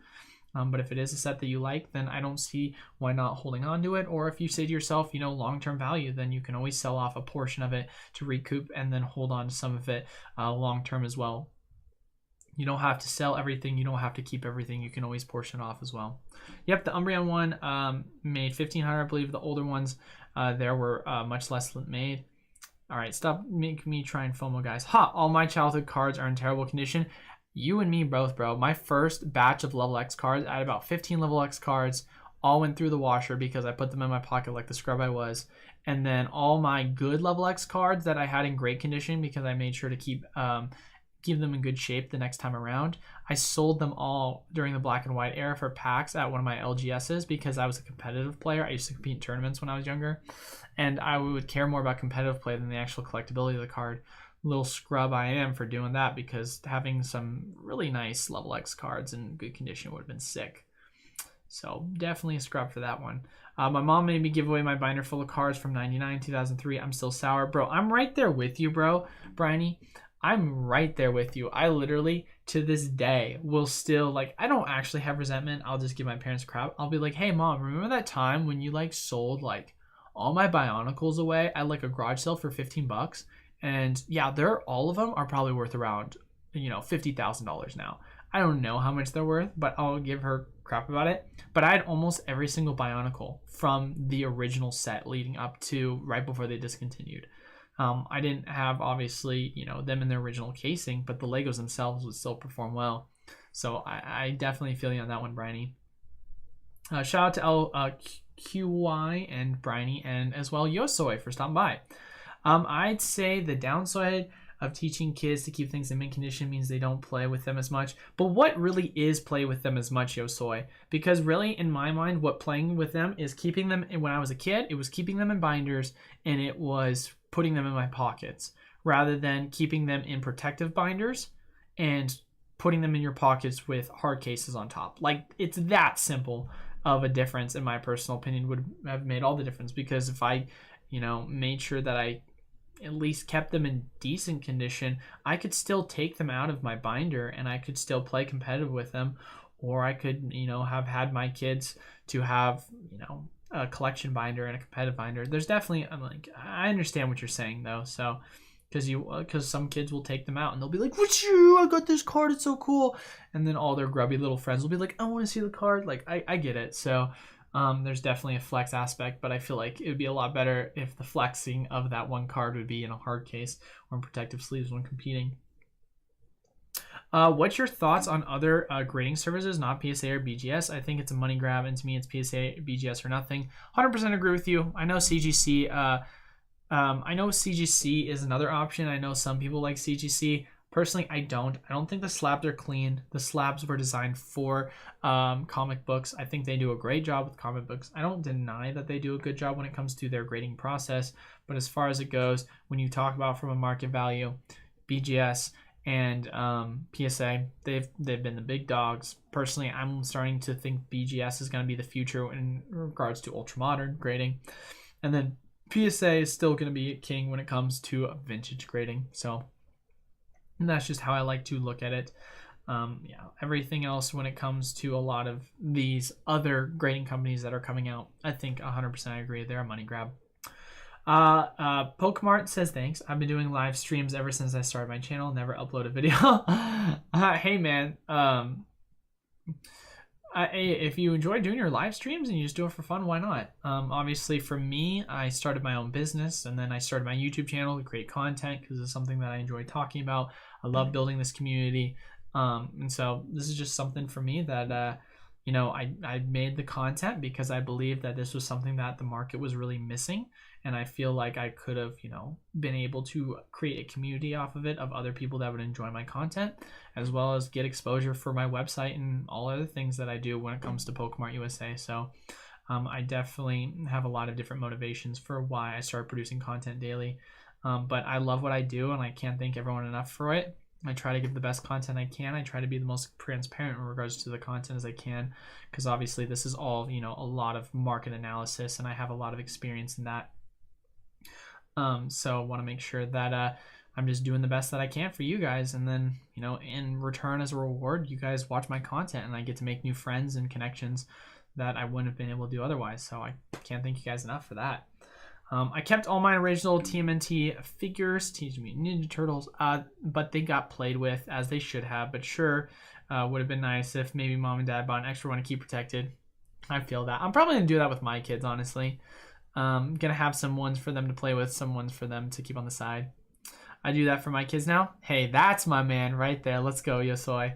But if it is a set that you like, then I don't see why not holding on to it. Or if you say to yourself, long-term value, then you can always sell off a portion of it to recoup and then hold on to some of it long-term as well. You don't have to sell everything. You don't have to keep everything. You can always portion off as well. Yep, the Umbreon one made 1,500, I believe. The older ones there were much less made. All right, stop making me try and FOMO, guys. All my childhood cards are in terrible condition. You and me both, bro. My first batch of level X cards, I had about 15 level X cards, all went through the washer because I put them in my pocket like the scrub I was. And then all my good level X cards that I had in great condition because I made sure to keep them in good shape the next time around. I sold them all during the black and white era for packs at one of my LGSs because I was a competitive player. I used to compete in tournaments when I was younger, and I would care more about competitive play than the actual collectability of the card. Little scrub I am for doing that, because having some really nice level X cards in good condition would have been sick. So definitely a scrub for that one. My mom made me give away my binder full of cards from 99, 2003. I'm still sour. Bro, I'm right there with you, bro. Bryony, I'm right there with you. I literally, to this day, will still, I don't actually have resentment. I'll just give my parents crap. I'll be like, hey, mom, remember that time when you, sold, all my Bionicles away at, a garage sale for $15? And, yeah, all of them are probably worth around, $50,000 now. I don't know how much they're worth, but I'll give her crap about it. But I had almost every single Bionicle from the original set leading up to right before they discontinued. I didn't have, obviously, them in their original casing, but the Legos themselves would still perform well. So I definitely feel you on that one, Bryony. Shout out to LQY and Bryony, and as well Yosoi for stopping by. I'd say the downside of teaching kids to keep things in mint condition means they don't play with them as much. But what really is play with them as much, Yosoi? Because really, in my mind, what playing with them is keeping them, when I was a kid, it was keeping them in binders, and it was putting them in my pockets, rather than keeping them in protective binders and putting them in your pockets with hard cases on top. It's that simple of a difference, in my personal opinion, would have made all the difference. Because if I, made sure that I at least kept them in decent condition, I could still take them out of my binder and I could still play competitive with them. Or I could, have had my kids to have, a collection binder and a competitive binder. There's definitely, I understand what you're saying though. So, because some kids will take them out and they'll be like, "What you? I got this card. It's so cool." And then all their grubby little friends will be like, "I want to see the card." I get it. So, there's definitely a flex aspect, but I feel like it would be a lot better if the flexing of that one card would be in a hard case or in protective sleeves when competing. What's your thoughts on other grading services, not PSA or BGS? I think it's a money grab, and to me, it's PSA, BGS, or nothing. 100% agree with you. I know CGC. I know CGC is another option. I know some people like CGC. Personally, I don't. I don't think the slabs are clean. The slabs were designed for comic books. I think they do a great job with comic books. I don't deny that they do a good job when it comes to their grading process. But as far as it goes, when you talk about from a market value, BGS and PSA. They've been the big dogs. Personally, I'm starting to think BGS is going to be the future in regards to ultra modern grading, and then PSA is still going to be king when it comes to vintage grading. So that's just how I like to look at it. Yeah, everything else when it comes to a lot of these other grading companies that are coming out, I think 100% I agree. They're a money grab. Pokemart says thanks. I've been doing live streams ever since I started my channel. Never upload a video. Hey man, if you enjoy doing your live streams and you just do it for fun, why not? Obviously for me, I started my own business and then I started my YouTube channel to create content because it's something that I enjoy talking about. I love building this community. And so this is just something for me that, you know, I made the content because I believed that this was something that the market was really missing. And I feel like I could have, you know, been able to create a community off of it of other people that would enjoy my content, as well as get exposure for my website and all other things that I do when it comes to Pokemart USA. So I definitely have a lot of different motivations for why I started producing content daily. But I love what I do and I can't thank everyone enough for it. I try to give the best content I can. I try to be the most transparent in regards to the content as I can, because obviously this is all, you know, a lot of market analysis and I have a lot of experience in that. So I want to make sure that I'm just doing the best that I can for you guys, and then, you know, in return as a reward, you guys watch my content and I get to make new friends and connections that I wouldn't have been able to do otherwise. So I can't thank you guys enough for that. I kept all my original TMNT figures, Teenage Mutant Ninja Turtles, but they got played with as they should have. But sure, would have been nice if maybe mom and dad bought an extra one to keep protected. I feel that. I'm probably going to do that with my kids, honestly. Gonna have some ones for them to play with, some ones for them to keep on the side. I do that for my kids now. Hey, that's my man right there. Let's go, Yosoi.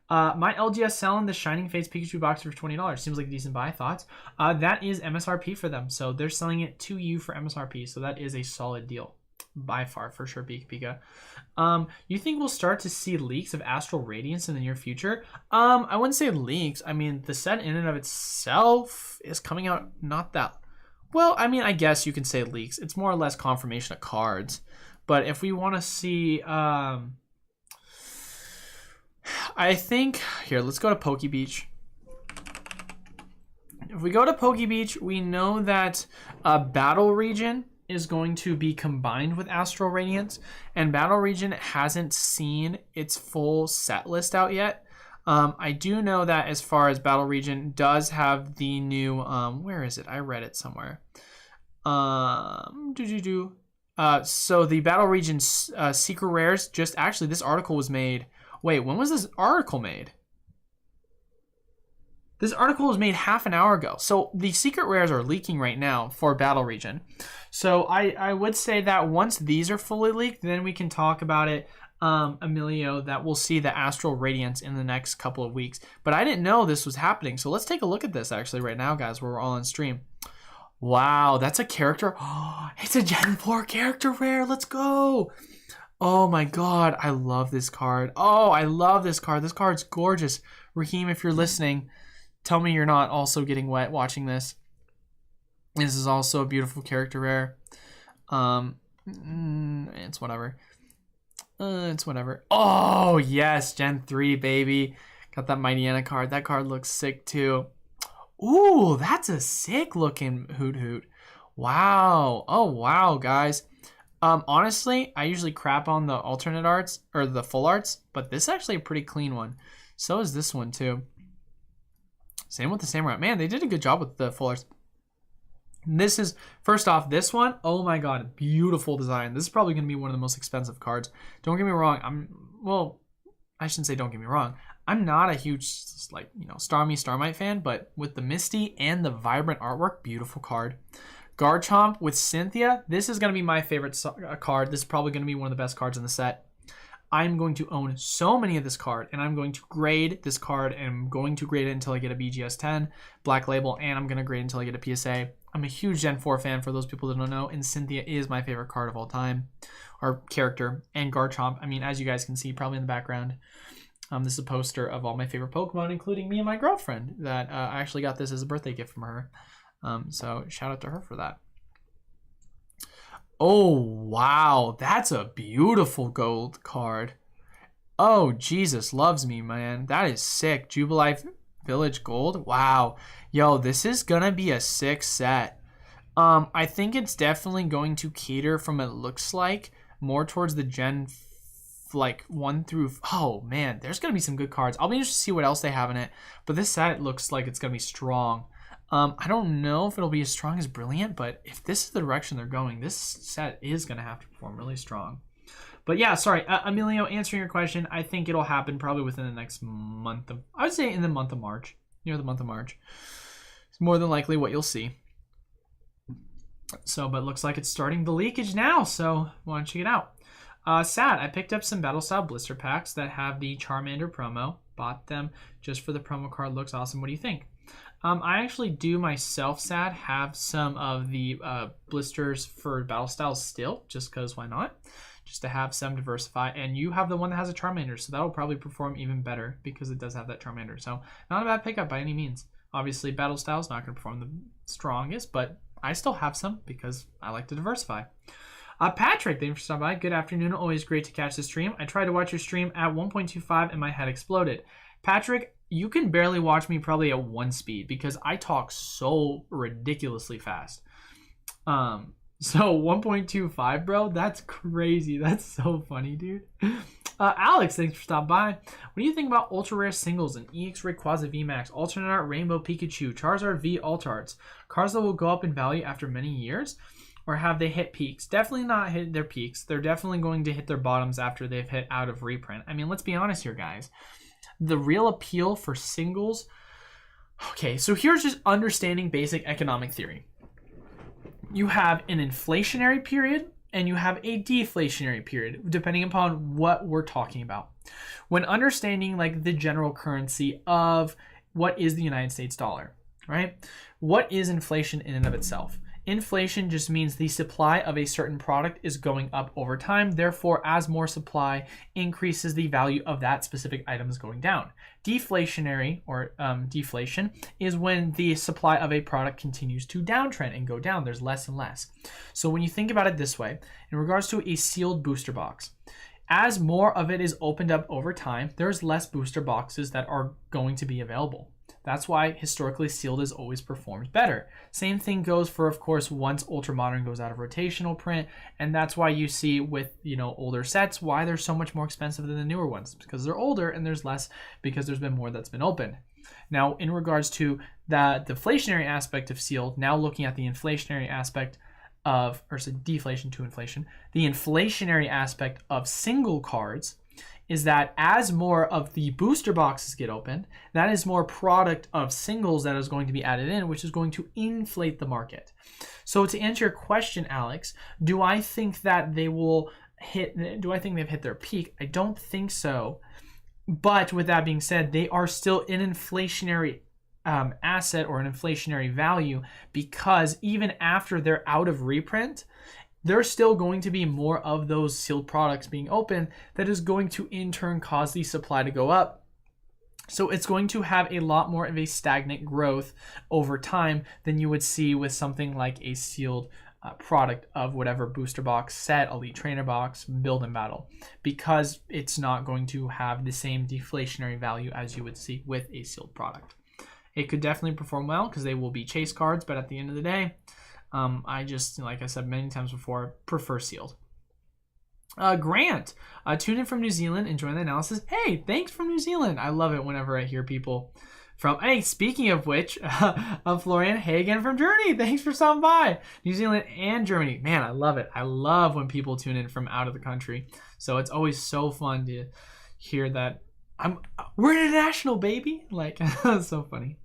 My LGS selling the Shining Fates Pikachu box for $20. Seems like a decent buy. Thoughts? That is MSRP for them, so they're selling it to you for MSRP. So that is a solid deal, by far, for sure. Pika. You think we'll start to see leaks of Astral Radiance in the near future? I wouldn't say leaks. I mean, the set in and of itself is coming out not that. Well, I mean, I guess you can say leaks. It's more or less confirmation of cards. But if we want to see, I think, here, let's go to Poke Beach. If we go to Poke Beach, we know that Battle Region is going to be combined with Astral Radiance. And Battle Region hasn't seen its full set list out yet. I do know that as far as Battle Region does have the new, where is it? I read it somewhere. So the Battle Region Secret Rares, just actually this article was made. Wait, when was this article made? This article was made half an hour ago. So the Secret Rares are leaking right now for Battle Region. So I would say that once these are fully leaked, then we can talk about it. Emilio, that we'll see the Astral Radiance in the next couple of weeks. But I didn't know this was happening. So let's take a look at this actually right now, guys, where we're all on stream. Wow, that's a character. Oh, it's a Gen 4 character rare. Let's go. Oh my god, I love this card. Oh, I love this card. This card's gorgeous. Raheem, if you're listening, tell me you're not also getting wet watching this. This is also a beautiful character rare. It's whatever. It's whatever. Oh, yes, Gen 3, baby. Got that Mightyena card. That card looks sick, too. Ooh, that's a sick looking Hoot. Wow. Oh, wow, guys. Honestly, I usually crap on the alternate arts, or the full arts, but this is actually a pretty clean one. So is this one, too. Same with the Samurai. Man, they did a good job with the full arts. This is, first off, this one, oh my god, beautiful design. This is probably going to be one of the most expensive cards. Don't get me wrong, I shouldn't say don't get me wrong. I'm not a huge, like, you know, Starmite fan, but with the Misty and the vibrant artwork, beautiful card. Garchomp with Cynthia, this is going to be my favorite card. This is probably going to be one of the best cards in the set. I'm going to own so many of this card, and I'm going to grade this card, and I'm going to grade it until I get a BGS 10, Black Label, and I'm going to grade until I get a PSA. I'm a huge Gen 4 fan, for those people that don't know, and Cynthia is my favorite card of all time, or character, and Garchomp. I mean, as you guys can see probably in the background, this is a poster of all my favorite Pokemon, including me and my girlfriend, that I actually got this as a birthday gift from her. So shout out to her for that. Oh, wow. That's a beautiful gold card. Oh, Jesus loves me, man. That is sick. Jubilife Village Gold. Wow. Yo, this is going to be a sick set. I think it's definitely going to cater from it looks like more towards the Gen like 1 through... Oh, man. There's going to be some good cards. I'll be interested to see what else they have in it. But this set looks like it's going to be strong. I don't know if it'll be as strong as Brilliant, but if this is the direction they're going, this set is going to have to perform really strong. But yeah, sorry, Emilio, answering your question, I think it'll happen probably within the next month. I would say in the month of March, near the month of March. It's more than likely what you'll see. So, but it looks like it's starting the leakage now, so why don't you get out? Sad, I picked up some Battle Style blister packs that have the Charmander promo. Bought them just for the promo card. Looks awesome. What do you think? I actually do myself, Sad, have some of the blisters for Battle Styles still, just because why not? Just to have some diversify. And you have the one that has a Charmander, so that'll probably perform even better because it does have that Charmander. So not a bad pickup by any means. Obviously, Battle Style is not going to perform the strongest, but I still have some because I like to diversify. Patrick, thanks for stopping by. Good afternoon. Always great to catch the stream. I tried to watch your stream at 1.25 and my head exploded. Patrick, you can barely watch me probably at 1 speed because I talk so ridiculously fast. So 1.25, bro, that's crazy. That's so funny, dude. Alex, thanks for stopping by. What do you think about ultra rare singles and EX Rayquaza VMAX, Alternate Art Rainbow Pikachu, Charizard V Alt Arts? Cards that will go up in value after many years? Or have they hit peaks? Definitely not hit their peaks. They're definitely going to hit their bottoms after they've hit out of reprint. I mean, let's be honest here, guys. The real appeal for singles... Okay, so here's just understanding basic economic theory. You have an inflationary period and you have a deflationary period, depending upon what we're talking about. When understanding like the general currency of what is the United States dollar, right? What is inflation in and of itself? Inflation just means the supply of a certain product is going up over time. Therefore, as more supply increases, the value of that specific item is going down. Deflationary or deflation is when the supply of a product continues to downtrend and go down. There's less and less. So when you think about it this way, in regards to a sealed booster box, as more of it is opened up over time, there's less booster boxes that are going to be available. That's why historically sealed has always performed better. Same thing goes for, of course, once Ultra Modern goes out of rotational print, and that's why you see with, older sets why they're so much more expensive than the newer ones, because they're older and there's less because there's been more that's been opened. Now, in regards to the deflationary aspect of sealed, now looking at the inflationary aspect of, or so deflation to inflation, the inflationary aspect of single cards is that as more of the booster boxes get opened, that is more product of singles that is going to be added in, which is going to inflate the market. So to answer your question, Alex, do I think that they will do I think they've hit their peak? I don't think so. But with that being said, they are still an inflationary asset or an inflationary value, because even after they're out of reprint, there's still going to be more of those sealed products being open that is going to in turn cause the supply to go up. So it's going to have a lot more of a stagnant growth over time than you would see with something like a sealed product of whatever booster box, set, elite trainer box, build and battle, because it's not going to have the same deflationary value as you would see with a sealed product. It could definitely perform well because they will be chase cards, but at the end of the day, I just, like I said many times before, prefer sealed. Grant, tuned in from New Zealand, enjoying the analysis. Hey, thanks from New Zealand. I love it whenever I hear people from, hey, speaking of which, Florian, hey again from Germany. Thanks for stopping by. New Zealand and Germany. Man, I love it. I love when people tune in from out of the country. So it's always so fun to hear that we're international, baby. Like, so funny.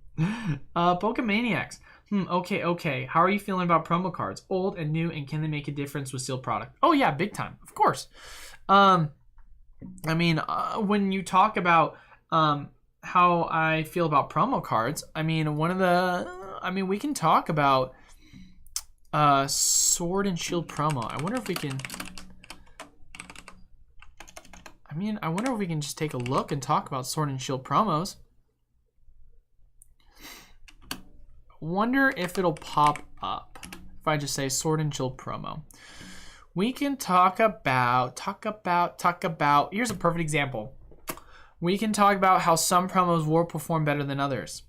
Pokemaniacs. Okay. How are you feeling about promo cards? Old and new, and can they make a difference with sealed product? Oh yeah, big time. Of course. When you talk about how I feel about promo cards, we can talk about Sword and Shield promo. I wonder if we can just take a look and talk about Sword and Shield promos. Wonder if it'll pop up if I just say Sword and Shield promo. We can talk about. Here's a perfect example. we can talk about how some promos will perform better than others.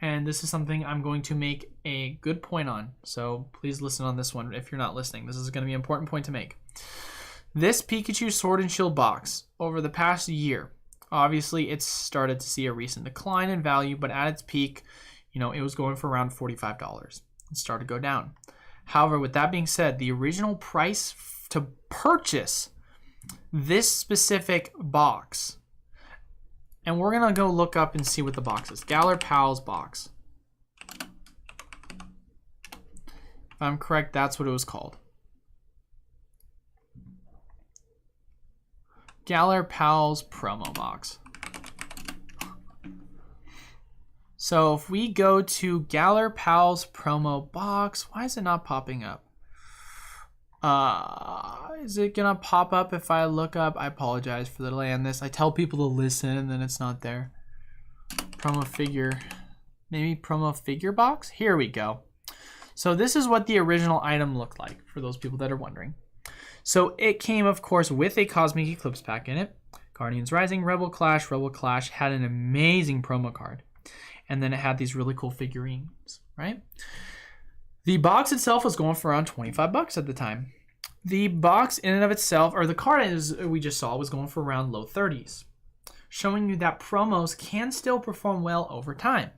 And this is something I'm going to make a good point on. So please listen on this one if you're not listening. This is going to be an important point to make. This Pikachu Sword and Shield box, over the past year, obviously it's started to see a recent decline in value, but at its peak, you know, it was going for around $45. It started to go down. However, with that being said, the original price to purchase this specific box, and we're going to go look up and see what the box is. Galar Pals box. If I'm correct, that's what it was called. Galar Pals promo box. So if we go to Galar Pals promo box, why is it not popping up? Is it gonna pop up if I look up? I apologize for the delay on this. I tell people to listen and then it's not there. Promo figure, maybe promo figure box? Here we go. So this is what the original item looked like for those people that are wondering. So it came, of course, with a Cosmic Eclipse pack in it. Guardians Rising, Rebel Clash. Rebel Clash had an amazing promo card. And then it had these really cool figurines, right? The box itself was going for around $25 at the time. The box in and of itself, or the card as we just saw, was going for around low 30s, showing you that promos can still perform well over time.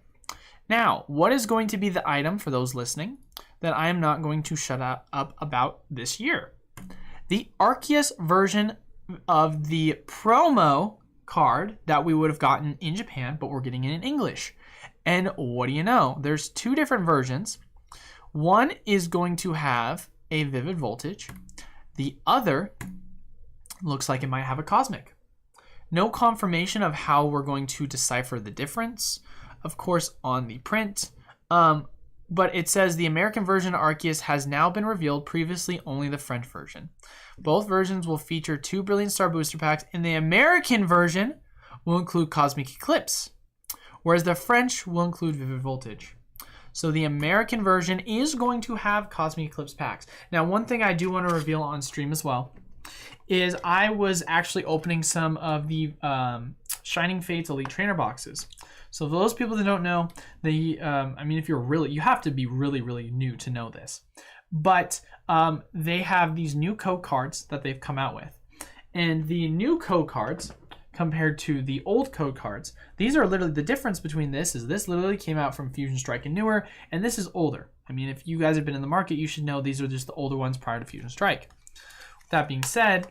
Now, what is going to be the item for those listening that I am not going to shut up about this year? The Arceus version of the promo card that we would have gotten in Japan, but we're getting it in English. And what do you know? There's two different versions. One is going to have a Vivid Voltage. The other looks like it might have a Cosmic. No confirmation of how we're going to decipher the difference, of course, on the print. But it says the American version of Arceus has now been revealed, previously only the French version. Both versions will feature 2 Brilliant Star booster packs, and the American version will include Cosmic Eclipse, whereas the French will include Vivid Voltage. So the American version is going to have Cosmic Eclipse packs. Now, one thing I do want to reveal on stream as well is I was actually opening some of the Shining Fates Elite Trainer boxes. So for those people that don't know, I mean, if you're really, you have to be really, really new to know this. But they have these new code cards that they've come out with. And the new code cards, compared to the old code cards, these are literally, the difference between this is this literally came out from Fusion Strike and newer, and this is older. I mean, if you guys have been in the market, you should know these are just the older ones prior to Fusion Strike. With that being said,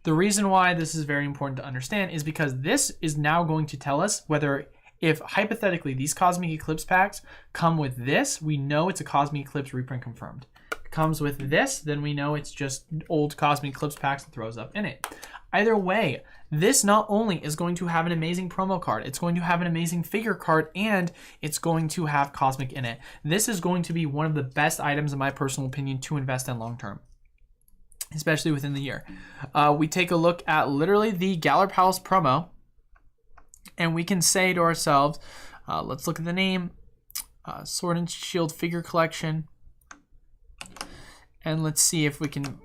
the reason why this is very important to understand is because this is now going to tell us whether, if hypothetically these Cosmic Eclipse packs come with this, we know it's a Cosmic Eclipse reprint confirmed. If it comes with this, then we know it's just old Cosmic Eclipse packs that throws up in it. Either way, this not only is going to have an amazing promo card, it's going to have an amazing figure card, and it's going to have Cosmic in it. This is going to be one of the best items, in my personal opinion, to invest in long term, especially within the year. We take a look at literally the Galar Palace promo, and we can say to ourselves, let's look at the name, Sword and Shield figure collection, and let's see if we can,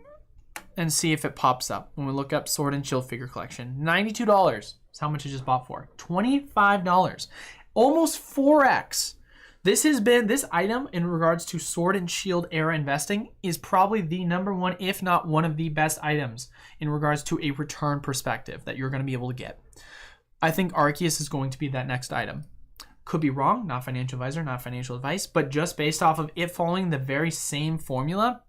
and see if it pops up. When we look up Sword and Shield figure collection, $92 is how much it just bought for. $25, almost 4x. This has been, this item in regards to Sword and Shield era investing is probably the number one, if not one of the best items in regards to a return perspective that you're going to be able to get. I think Arceus is going to be that next item. Could be wrong, not financial advisor, not financial advice, but just based off of it following the very same formula,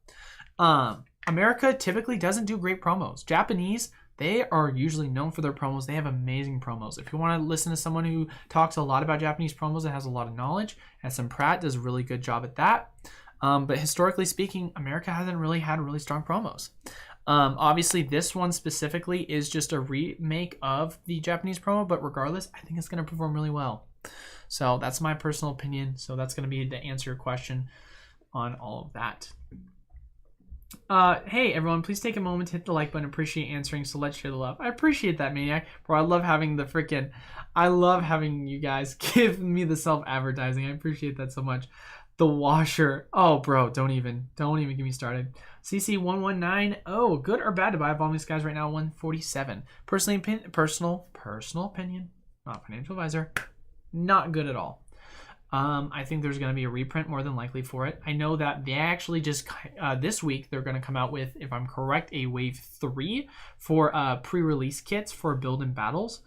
America typically doesn't do great promos. Japanese, they are usually known for their promos. They have amazing promos. If you want to listen to someone who talks a lot about Japanese promos and has a lot of knowledge, SM Pratt does a really good job at that. But historically speaking, America hasn't really had really strong promos. Obviously, this one specifically is just a remake of the Japanese promo, but regardless, I think it's going to perform really well. So that's my personal opinion. So that's going to be to answer your question on all of that. Hey everyone, please take a moment to hit the like button. Appreciate answering, so let's share the love. I appreciate that, Maniac. Bro, I love having I love having you guys give me the self-advertising. I appreciate that so much. The washer. Oh, bro, don't even get me started. CC119. Oh, good or bad to buy Evolving Skies right now? 147. Personal opinion. not financial advisor. Not good at all. I think there's going to be a reprint more than likely for it. I know that they actually just this week they're going to come out with, if I'm correct, a wave 3 for pre-release kits for build and battles,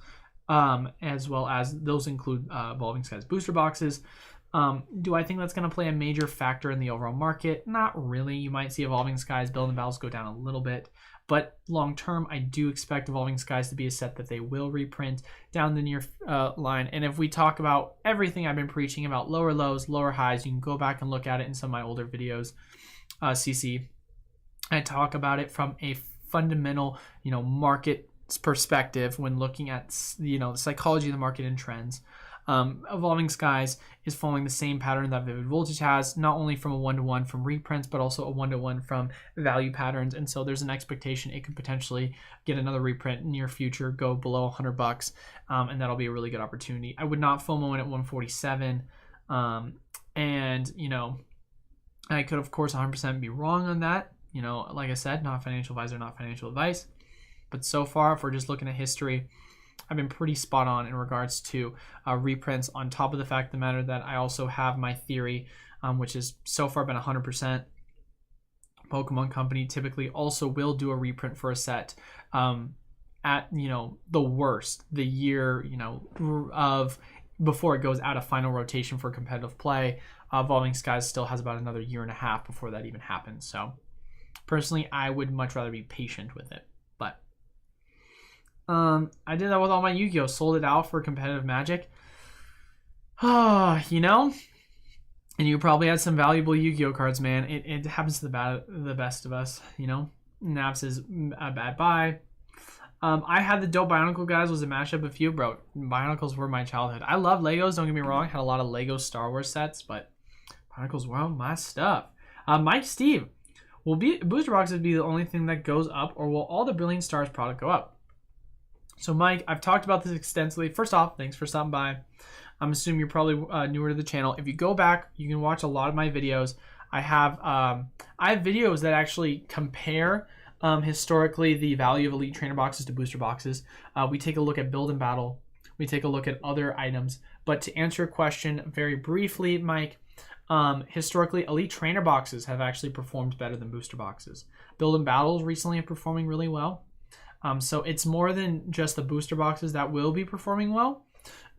as well as those include Evolving Skies booster boxes. Do I think that's going to play a major factor in the overall market? Not really. You might see Evolving Skies build and battles go down a little bit. But long term, I do expect Evolving Skies to be a set that they will reprint down the near line. And if we talk about everything I've been preaching about, lower lows, lower highs, you can go back and look at it in some of my older videos. CC, I talk about it from a fundamental, market perspective when looking at, the psychology of the market and trends. Evolving Skies is following the same pattern that Vivid Voltage has, not only from a 1-to-1 from reprints, but also a 1-to-1 from value patterns. And so there's an expectation it could potentially get another reprint in near future, go below $100, and that'll be a really good opportunity. I would not FOMO in at 147, and I could of course 100% be wrong on that. Like I said, not financial advisor, not financial advice. But so far, if we're just looking at history, I've been pretty spot on in regards to reprints, on top of the fact of the matter that I also have my theory, which has so far been 100%. Pokemon Company typically also will do a reprint for a set at, the worst, the year, of before it goes out of final rotation for competitive play. Evolving Skies still has about another year and a half before that even happens. So personally, I would much rather be patient with it. But I did that with all my Yu-Gi-Oh! Sold it out for competitive Magic. And you probably had some valuable Yu-Gi-Oh! Cards, man. It happens to the best of us, Naps is a bad buy. I had the dope Bionicle guys, was a mashup of few, bro. Bionicles were my childhood. I love Legos, don't get me wrong. Had a lot of Lego Star Wars sets, but Bionicles were my stuff. Mike Steve, will booster boxes be the only thing that goes up, or will all the Brilliant Stars product go up? So Mike, I've talked about this extensively. First off, thanks for stopping by. I'm assuming you're probably newer to the channel. If you go back, you can watch a lot of my videos. I have videos that actually compare historically the value of Elite Trainer boxes to booster boxes. We take a look at build and battle. We take a look at other items. But to answer your question very briefly, Mike, historically, Elite Trainer boxes have actually performed better than booster boxes. Build and battles recently are performing really well. So it's more than just the booster boxes that will be performing well,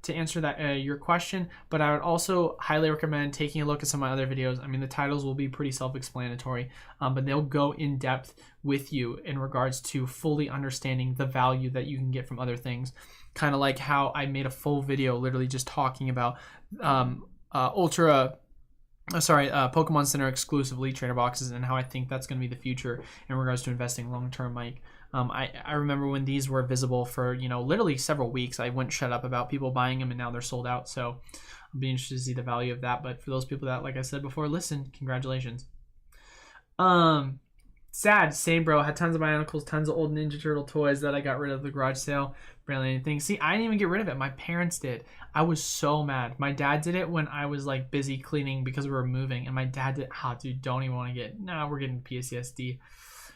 to answer that your question. But I would also highly recommend taking a look at some of my other videos. I mean, the titles will be pretty self-explanatory, but they'll go in depth with you in regards to fully understanding the value that you can get from other things. Kind of like how I made a full video literally just talking about Pokemon Center exclusive Elite Trainer boxes and how I think that's going to be the future in regards to investing long-term, Mike. I remember when these were visible for, literally several weeks, I wouldn't shut up about people buying them, and now they're sold out. So I'll be interested to see the value of that. But for those people that, like I said before, listen, congratulations. Sad, same bro. Had tons of Bionicles, tons of old Ninja Turtle toys that I got rid of the garage sale. Barely anything. See, I didn't even get rid of it. My parents did. I was so mad. My dad did it when I was like busy cleaning because we were moving, and my dad did. Dude, don't even want to get. Nah, we're getting PTSD.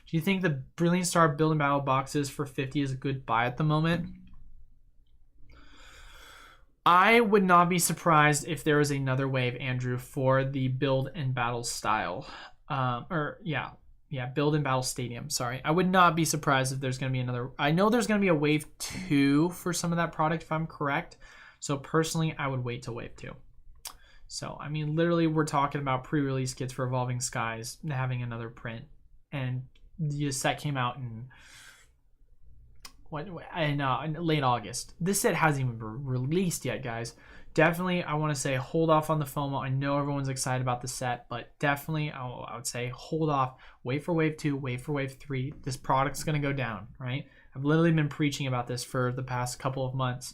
Do you think the Brilliant Star Build and Battle boxes for 50 is a good buy at the moment? I would not be surprised if there is another wave, Andrew, for the Build and Battle style. Build and Battle Stadium. Sorry. I would not be surprised if there's going to be another. I know there's going to be a wave 2 for some of that product, if I'm correct. So personally, I would wait till wave 2. So, I mean, literally, we're talking about pre-release kits for Evolving Skies having another print. And the set came out in late August. This set hasn't even been released yet, guys. Definitely, I want to say hold off on the FOMO. I know everyone's excited about the set, but definitely, I would say hold off. Wait for wave 2, wait for wave 3. This product's going to go down, right? I've literally been preaching about this for the past couple of months.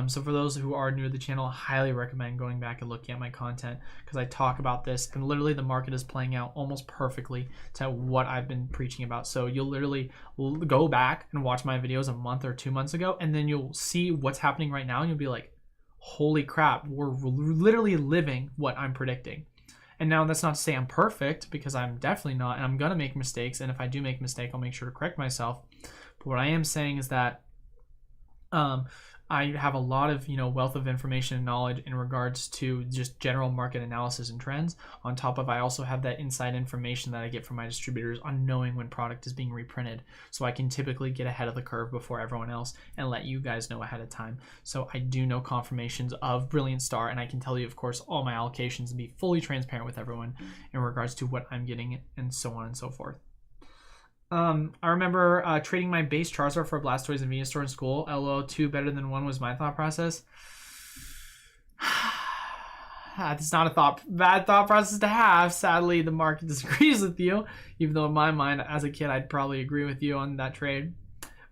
So for those who are new to the channel, I highly recommend going back and looking at my content, because I talk about this, and literally the market is playing out almost perfectly to what I've been preaching about. So you'll literally go back and watch my videos a month or 2 months ago, and then you'll see what's happening right now, and you'll be like, holy crap, we're literally living what I'm predicting. And now that's not to say I'm perfect, because I'm definitely not, and I'm going to make mistakes, and if I do make a mistake, I'll make sure to correct myself. But what I am saying is that I have a lot of, wealth of information and knowledge in regards to just general market analysis and trends. On top of, I also have that inside information that I get from my distributors on knowing when product is being reprinted. So I can typically get ahead of the curve before everyone else and let you guys know ahead of time. So I do know confirmations of Brilliant Star, and I can tell you, of course, all my allocations and be fully transparent with everyone in regards to what I'm getting and so on and so forth. I remember trading my base Charizard for a Blastoise and Venusaur in school. LO 2 better than 1 was my thought process. That's not a bad thought process to have. Sadly, the market disagrees with you, even though in my mind, as a kid, I'd probably agree with you on that trade.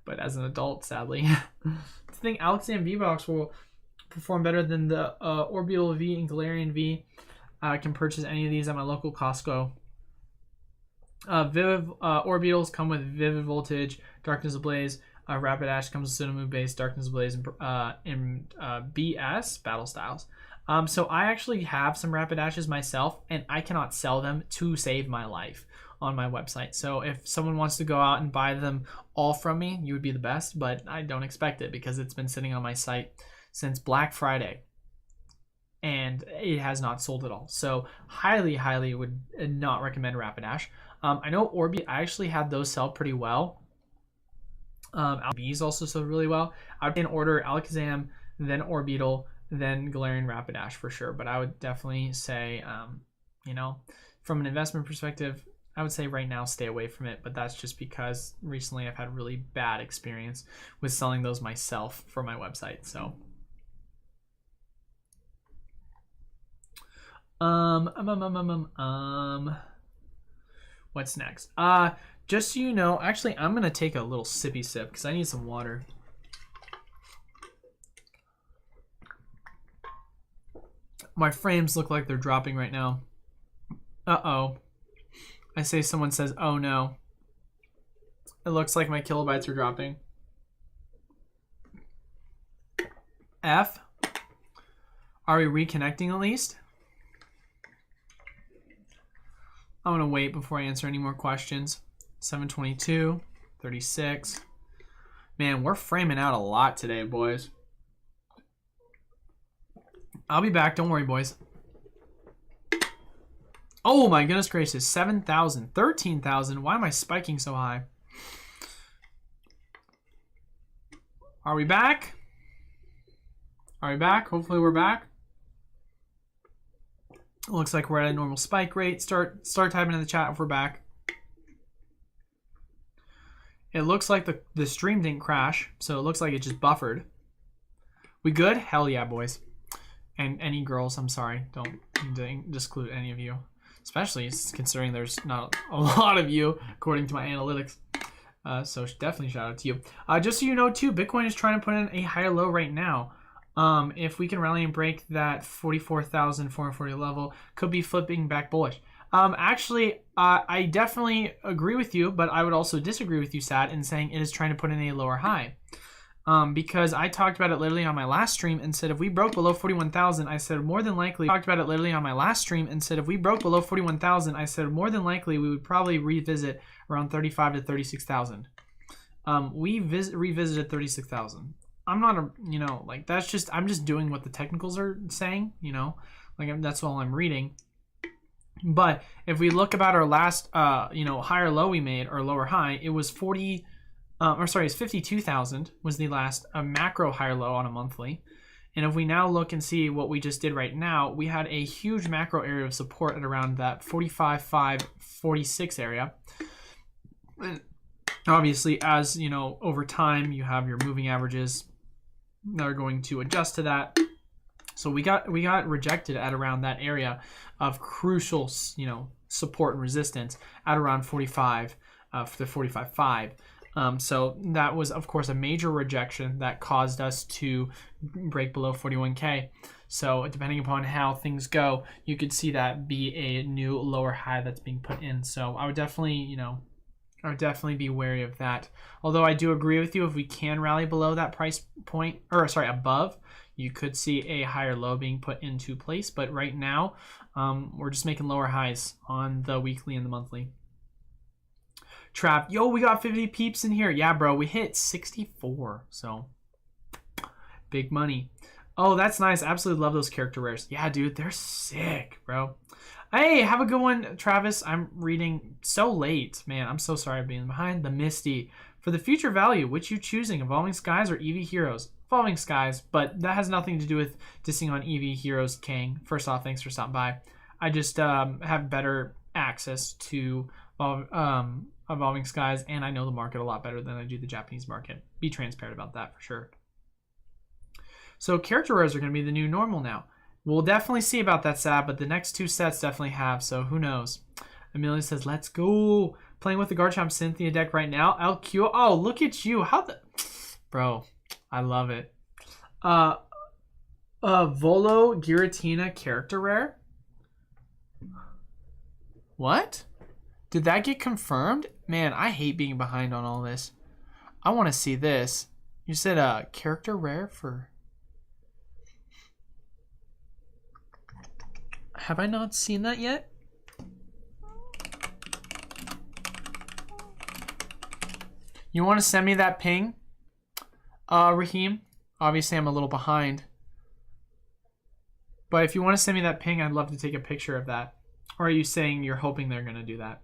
But as an adult, sadly, I think Alakazam V-Box will perform better than the Orbital V and Galarian V. I can purchase any of these at my local Costco. Orbitals come with Vivid Voltage, Darkness Ablaze. Rapidash comes with Cinnamon Base, Darkness Ablaze, and BS Battle Styles. So I actually have some Rapidashes myself, and I cannot sell them to save my life on my website. So if someone wants to go out and buy them all from me, you would be the best, but I don't expect it because it's been sitting on my site since Black Friday. And it has not sold at all. So highly would not recommend Rapidash. I know Orbi, I actually had those sell pretty well. ETBs also sold really well. I would order Alakazam, then Orbital, then Galarian Rapidash for sure. But I would definitely say, from an investment perspective, I would say right now stay away from it. But that's just because recently I've had really bad experience with selling those myself for my website. So. What's next? Just so you know, actually, I'm gonna take a little sippy sip because I need some water. My frames look like they're dropping right now. Uh-oh. I say someone says, oh no. It looks like my kilobytes are dropping. F? Are we reconnecting at least? I'm going to wait before I answer any more questions. 722, 36. Man, we're framing out a lot today, boys. I'll be back. Don't worry, boys. Oh, my goodness gracious. 7,000, 13,000. Why am I spiking so high? Are we back? Are we back? Hopefully we're back. Looks like we're at a normal spike rate. Start typing in the chat if we're back. It looks like the stream didn't crash, so it looks like it just buffered. We good? Hell yeah, boys. And any girls, I'm sorry. Don't need to exclude any of you. Especially considering there's not a lot of you, according to my analytics. So definitely shout out to you. Just so you know, too, Bitcoin is trying to put in a higher low right now. If we can rally and break that 44,440 level, could be flipping back bullish. Actually, I definitely agree with you, but I would also disagree with you, Sad, in saying it is trying to put in a lower high. Because I talked about it literally on my last stream and said if we broke below 41,000, I said more than likely. Talked about it literally on my last stream and said if we broke below 41,000, I said more than likely we would probably revisit around 35 to 36,000. We revisited 36,000. I'm not that's just, I'm just doing what the technicals are saying, that's all I'm reading. But if we look about our last, higher low we made or lower high, it was 52,000 was the last macro higher low on a monthly. And if we now look and see what we just did right now, we had a huge macro area of support at around that 45,546 area. And obviously, as over time, you have your moving averages that are going to adjust to that. So we got rejected at around that area of crucial, support and resistance at around 45 to 45.5. So that was, of course, a major rejection that caused us to break below 41K. So depending upon how things go, you could see that be a new lower high that's being put in. So I would definitely, be wary of that. Although I do agree with you, if we can rally below that price point, above, you could see a higher low being put into place. But right now, we're just making lower highs on the weekly and the monthly. Trap, yo, we got 50 peeps in here. Yeah, bro, we hit 64. So Big money. Oh, that's nice. Absolutely love those character rares. Yeah, dude, they're sick, bro. Hey, have a good one, Travis. I'm reading so late. Man, I'm so sorry being behind. The Misty. For the future value, which you choosing? Evolving Skies or EV Heroes? Evolving Skies, but that has nothing to do with dissing on EV Heroes King. First off, thanks for stopping by. I just have better access to Evolving Skies, and I know the market a lot better than I do the Japanese market. Be transparent about that for sure. So character rares are going to be the new normal now. We'll definitely see about that, Sab, but the next two sets definitely have, so who knows. Amelia says, let's go. Playing with the Garchomp Cynthia deck right now. LQ. Oh, look at you. How the... Bro, I love it. Volo Giratina character rare? What? Did that get confirmed? Man, I hate being behind on all this. I want to see this. You said character rare for... Have I not seen that yet? You want to send me that ping, Raheem? Obviously, I'm a little behind. But if you want to send me that ping, I'd love to take a picture of that. Or are you saying you're hoping they're going to do that?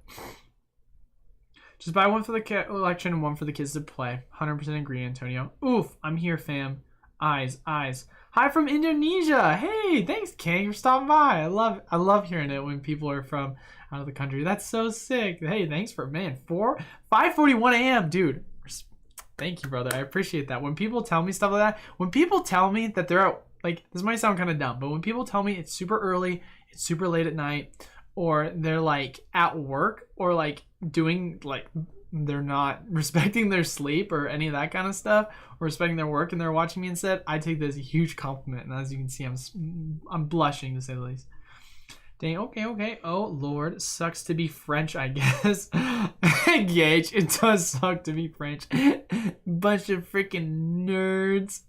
Just buy one for the collection and one for the kids to play. 100% agree, Antonio. Oof, I'm here, fam. Eyes. Hi from Indonesia. Hey, thanks, King, for stopping by. I love hearing it when people are from out of the country. That's so sick. Hey, thanks for 5:41 a.m. dude. Thank you, brother. I appreciate that. When people tell me stuff like that, when people tell me that they're out, like, this might sound kind of dumb, but when people tell me it's super early, it's super late at night, or they're like at work, or like doing like they're not respecting their sleep or any of that kind of stuff, or respecting their work, and they're watching me instead, I take this as a huge compliment. And as you can see, I'm blushing, to say the least. Dang, okay. Oh, Lord. Sucks to be French, I guess. Gage, it does suck to be French. Bunch of freaking nerds.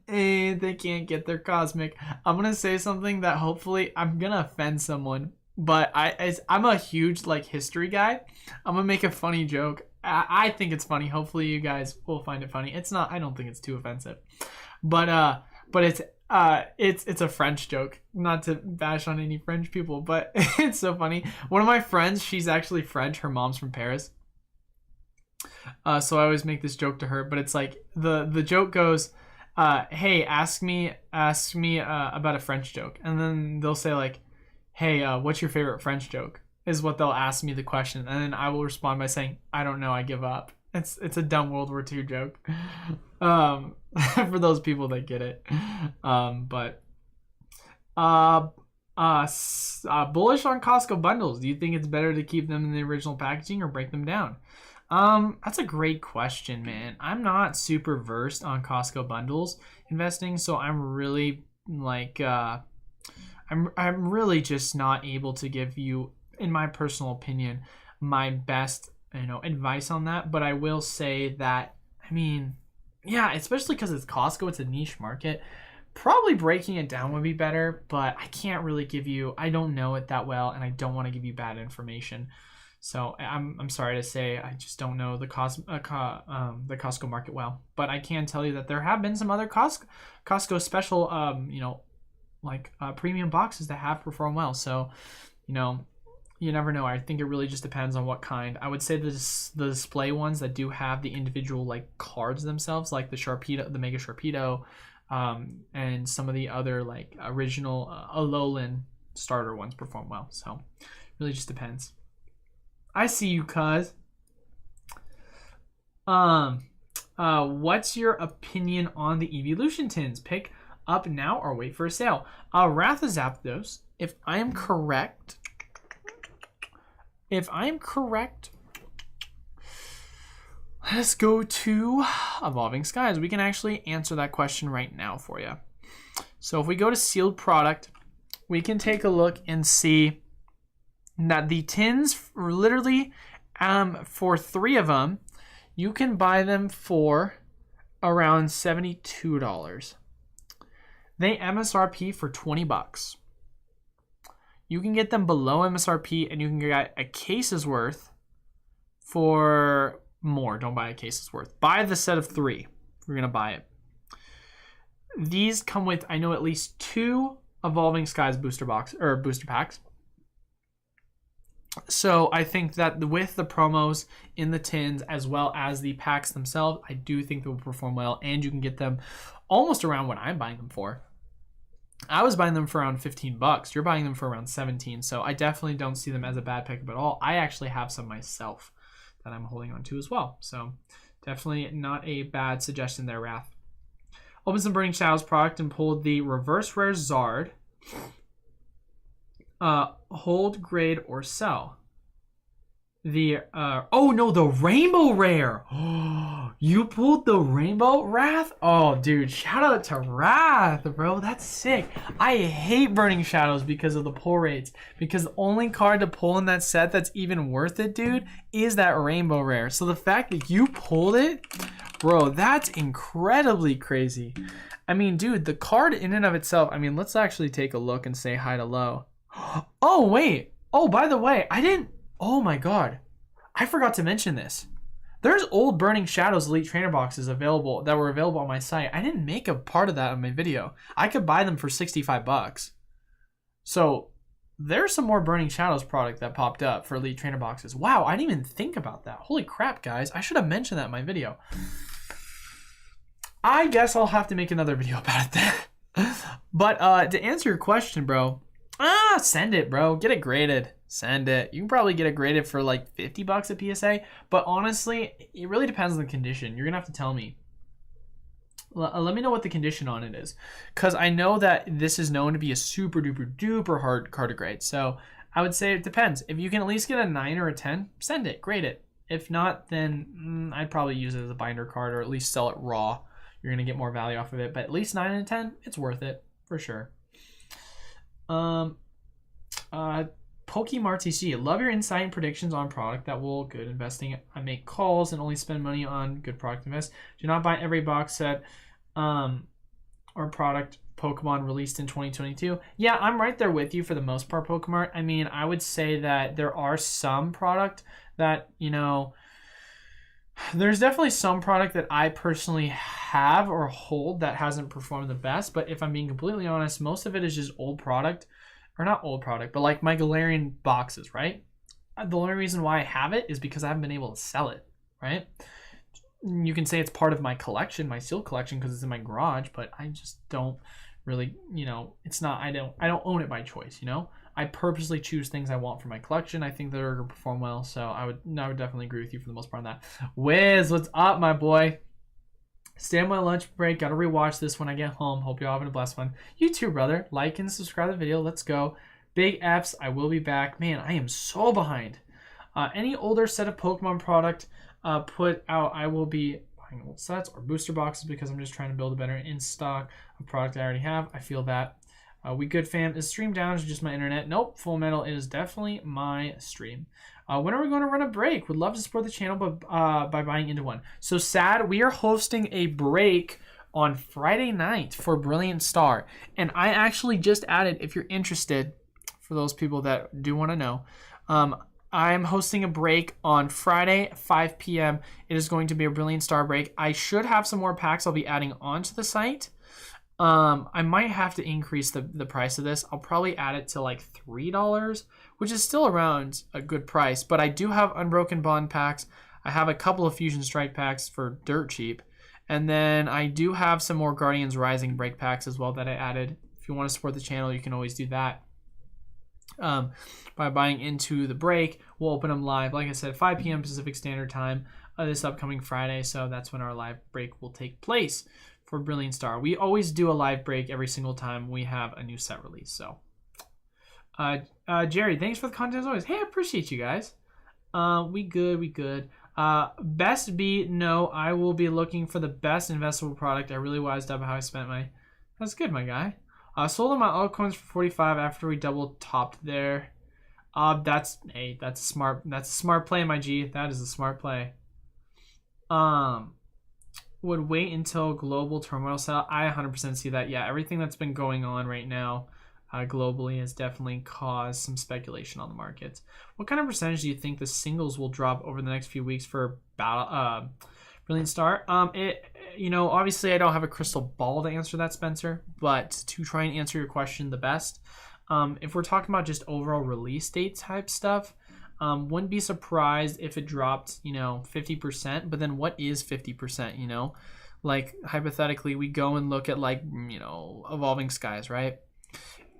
And they can't get their cosmic. I'm going to say something that hopefully I'm going to offend someone. But I'm a huge, like, history guy. I'm going to make a funny joke. I think it's funny. Hopefully you guys will find it funny. It's not. I don't think it's too offensive. But it's a French joke. Not to bash on any French people, but it's so funny. One of my friends, she's actually French. Her mom's from Paris. So I always make this joke to her, but it's like the joke goes, "Hey, ask me about a French joke," and then they'll say like, "Hey, what's your favorite French joke?" Is what they'll ask me the question, and then I will respond by saying, "I don't know, I give up." It's a dumb World War II joke. For those people that get it. Bullish on Costco bundles. Do you think it's better to keep them in the original packaging or break them down? That's a great question, man. I'm not super versed on Costco bundles investing, so I'm really like I'm really just not able to give you, in my personal opinion, my best advice on that. But I will say that, I mean, yeah, especially because it's Costco, it's a niche market. Probably breaking it down would be better, but I can't really give you, I don't know it that well, and I don't want to give you bad information. So I'm sorry to say, I just don't know the Costco market well. But I can tell you that there have been some other Costco special, premium boxes that have performed well. So, you never know. I think it really just depends on what kind. I would say the display ones that do have the individual like cards themselves, like the Sharpedo, the Mega Sharpedo, and some of the other like original Alolan starter ones perform well. So it really just depends. I see you, cuz. What's your opinion on the Evolution tins? Pick up now or wait for a sale? Ratha Zapdos, if I am correct, let's go to Evolving Skies. We can actually answer that question right now for you. So if we go to sealed product, we can take a look and see that the tins, literally, for 3 of them, you can buy them for around $72. They MSRP for $20. You can get them below MSRP, and you can get a case's worth for more. Don't buy a case's worth. Buy the set of 3 if you're going to buy it. these come with, I know, at least 2 Evolving Skies booster packs. So I think that with the promos in the tins as well as the packs themselves, I do think they will perform well, and you can get them almost around what I'm buying them for. I was buying them for around $15. You're buying them for around 17. So I definitely don't see them as a bad pickup at all. I actually have some myself that I'm holding on to as well. So definitely not a bad suggestion there, Wrath. Open some Burning Shadows product and pulled the Reverse Rare Zard. Hold, grade, or sell. The the Rainbow Rare. You pulled the Rainbow Wrath? Oh, dude, shout out to Wrath, bro. That's sick. I hate Burning Shadows because of the pull rates. Because the only card to pull in that set that's even worth it, dude, is that Rainbow Rare. So the fact that you pulled it, bro, that's incredibly crazy. I mean, dude, the card in and of itself, I mean, let's actually take a look and say hi to Lo. Oh, wait. Oh, by the way, oh my god. I forgot to mention this. There's old Burning Shadows Elite Trainer boxes that were available on my site. I didn't make a part of that in my video. I could buy them for $65. So there's some more Burning Shadows product that popped up for Elite Trainer boxes. Wow, I didn't even think about that. Holy crap, guys. I should have mentioned that in my video. I guess I'll have to make another video about it then. But to answer your question, bro, send it, bro. Get it graded. Send it. You can probably get it graded for like $50 a PSA, but honestly, it really depends on the condition. You're gonna have to tell me. Let me know what the condition on it is, because I know that this is known to be a super duper duper hard card to grade. So I would say it depends. If you can at least get a 9 or a 10, send it, grade it. If not, then I'd probably use it as a binder card, or at least sell it raw. You're gonna get more value off of it, but at least 9 and 10, it's worth it for sure. Pokemon TC, love your insight and predictions on product that will good investing. I make calls and only spend money on good product invest. Do not buy every box set or product Pokemon released in 2022. Yeah, I'm right there with you for the most part, Pokemon. I mean, I would say that there are some product that, there's definitely some product that I personally have or hold that hasn't performed the best. But if I'm being completely honest, most of it is just old product. Or not old product, but like my Galarian boxes, right? The only reason why I have it is because I haven't been able to sell it, right? You can say it's part of my collection, my seal collection, because it's in my garage, but I just don't really, it's not, I don't own it by choice, I purposely choose things I want for my collection. I think they're going to perform well, so I would definitely agree with you for the most part on that. Wiz, what's up, my boy? Stay on my lunch break. Gotta rewatch this when I get home. Hope you're having a blessed one. You too, brother. Like and subscribe to the video. Let's go. Big F's. I will be back. Man, I am so behind. Any older set of Pokemon product put out, I will be buying old sets or booster boxes because I'm just trying to build a better in-stock of product I already have. I feel that. We good, fam. Is stream down? Is it just my internet? Nope. Full Metal is definitely my stream. When are we going to run a break? Would love to support the channel by buying into one. So sad, we are hosting a break on Friday night for Brilliant Star. And I actually just added, if you're interested, for those people that do want to know, I'm hosting a break on Friday at 5 p.m. It is going to be a Brilliant Star break. I should have some more packs I'll be adding onto the site. I might have to increase the price of this. I'll probably add it to like $3, which is still around a good price. But I do have Unbroken Bond packs. I have a couple of Fusion Strike packs for dirt cheap. And then I do have some more Guardians Rising break packs as well that I added. If you want to support the channel, you can always do that. By buying into the break, we'll open them live. Like I said, 5 p.m. Pacific Standard Time this upcoming Friday. So that's when our live break will take place for Brilliant Star. We always do a live break every single time we have a new set release. So, Jerry, thanks for the content as always. Hey, I appreciate you guys. We good. Best B, no, I will be looking for the best investable product. I really wised up how I spent my. That's good, my guy. Sold on my altcoins for 45 after we double topped there. That's a smart play, my G. That is a smart play. Would wait until global turmoil sell. I 100% see that. Yeah, everything that's been going on right now globally has definitely caused some speculation on the markets. What kind of percentage do you think the singles will drop over the next few weeks for Brilliant Star. Obviously I don't have a crystal ball to answer that, Spencer, but to try and answer your question the best, if we're talking about just overall release date type stuff, wouldn't be surprised if it dropped, 50%, but then what is 50%, Like, hypothetically, we go and look at, like, Evolving Skies, right?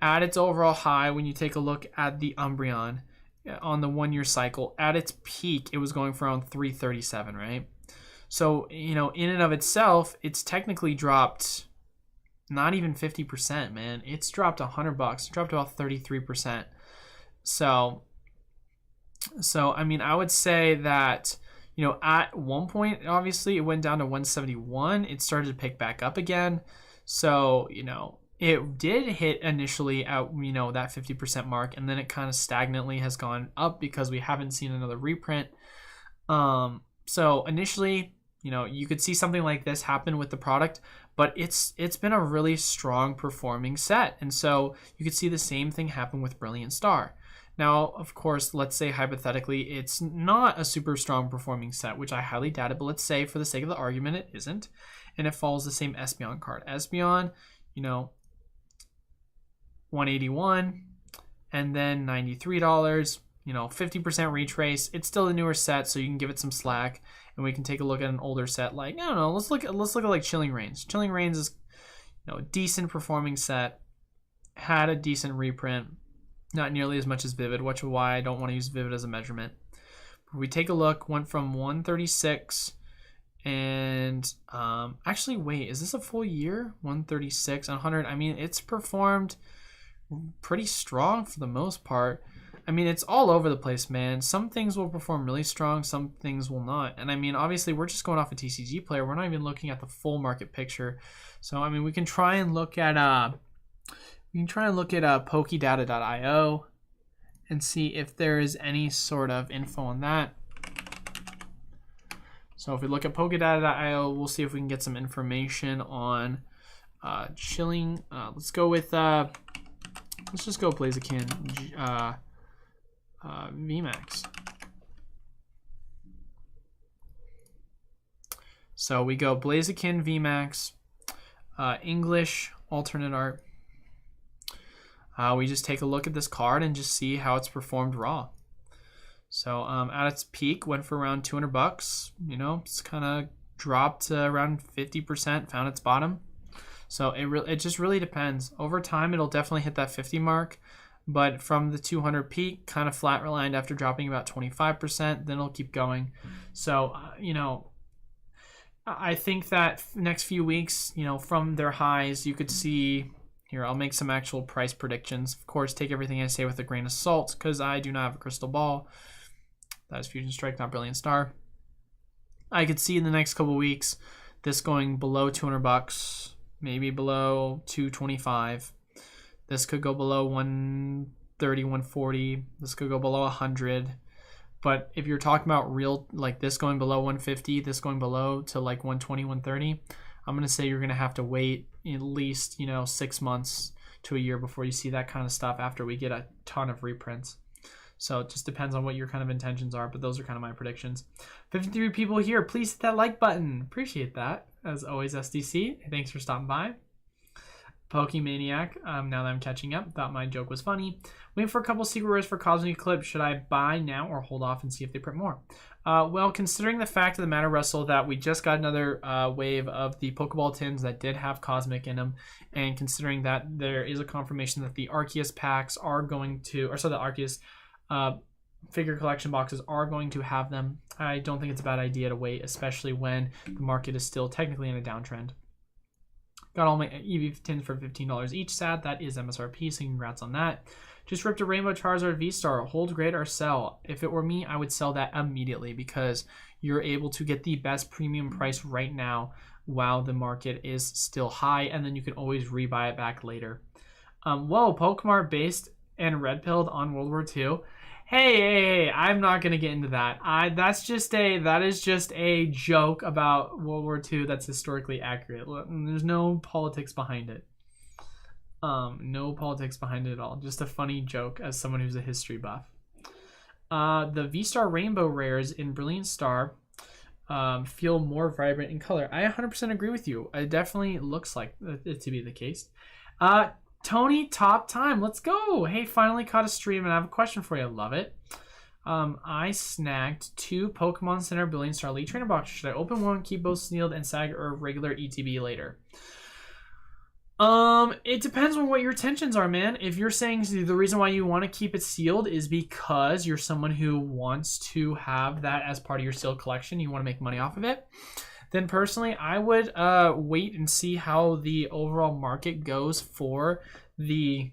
At its overall high, when you take a look at the Umbreon on the 1 year cycle, at its peak, it was going for around 337, right? So, in and of itself, it's technically dropped not even 50%, man. It's dropped $100. It dropped about 33%. So, I mean, I would say that, at one point, obviously, it went down to 171. It started to pick back up again. So, it did hit initially at, that 50% mark, and then it kind of stagnantly has gone up because we haven't seen another reprint. So initially, you could see something like this happen with the product, but it's been a really strong performing set. And so you could see the same thing happen with Brilliant Star. Now, of course, let's say hypothetically, it's not a super strong performing set, which I highly doubt it, but let's say for the sake of the argument, it isn't. And it follows the same Espeon card. Espeon, 181 and then $93, 50% retrace. It's still a newer set, so you can give it some slack, and we can take a look at an older set. Like, I don't know, let's look at like Chilling Reigns. Chilling Reigns is a decent performing set, had a decent reprint, not nearly as much as Vivid, which is why I don't want to use Vivid as a measurement. But we take a look, went from 136 and actually, wait, is this a full year? 136 and 100. I mean, it's performed pretty strong for the most part. I mean, it's all over the place, man. Some things will perform really strong, some things will not. And I mean, obviously, we're just going off a TCG player. We're not even looking at the full market picture. So I mean, we can try and look at Pokedata.io and see if there is any sort of info on that. So if we look at Pokedata.io, we'll see if we can get some information on Chilling. Let's go with let's just go Blaziken VMAX. So we go Blaziken VMAX, English alternate art. We just take a look at this card and just see how it's performed raw. So at its peak, went for around $200. It's kind of dropped to around 50%, found its bottom. So it just really depends. Over time, it'll definitely hit that 50 mark. But from the 200 peak, kind of flatlined after dropping about 25%, then it'll keep going. So, I think that next few weeks, from their highs, you could see... Here, I'll make some actual price predictions. Of course, take everything I say with a grain of salt, because I do not have a crystal ball. That is Fusion Strike, not Brilliant Star. I could see in the next couple weeks this going below $200, maybe below $225. This could go below 130, 140. This could go below 100. But if you're talking about real, like this going below 150, this going below to like 120, 130, I'm going to say you're going to have to wait at least, 6 months to a year before you see that kind of stuff after we get a ton of reprints. So it just depends on what your kind of intentions are, but those are kind of my predictions. 53 people here. Please hit that like button. Appreciate that. As always, SDC. Thanks for stopping by. Pokemaniac, now that I'm catching up, thought my joke was funny. Waiting for a couple secret rares for Cosmic Eclipse. Should I buy now or hold off and see if they print more? Well, considering the fact of the matter, Russell, that we just got another wave of the Pokeball tins that did have Cosmic in them, and considering that there is a confirmation that the Arceus packs are going to, or so the Arceus figure collection boxes are going to have them, I don't think it's a bad idea to wait, especially when the market is still technically in a downtrend. Got all my EV tins for $15 each. Sad, that is MSRP, so congrats on that. Just ripped a Rainbow Charizard V-Star. Hold, grade, or sell. If it were me, I would sell that immediately because you're able to get the best premium price right now while the market is still high, and then you can always rebuy it back later. Whoa, Pokemon based and red pilled on World War II. Hey, I'm not gonna get into that. That is just a joke about World War II that's historically accurate. There's no politics behind it. No politics behind it at all. Just a funny joke as someone who's a history buff. The V-Star Rainbow rares in Brilliant Star. feel more vibrant in color. I 100% agree with you. It definitely looks like it to be the case. Tony, top time. Let's go. Hey, finally caught a stream, and I have a question for you. I love it. I snagged 2 Pokemon Center Billion Star Elite Trainer boxes. Should I open one, keep both sealed, and snag a regular ETB later? It depends on what your intentions are, man. If you're saying the reason why you want to keep it sealed is because you're someone who wants to have that as part of your sealed collection, you want to make money off of it, then personally, I would wait and see how the overall market goes for the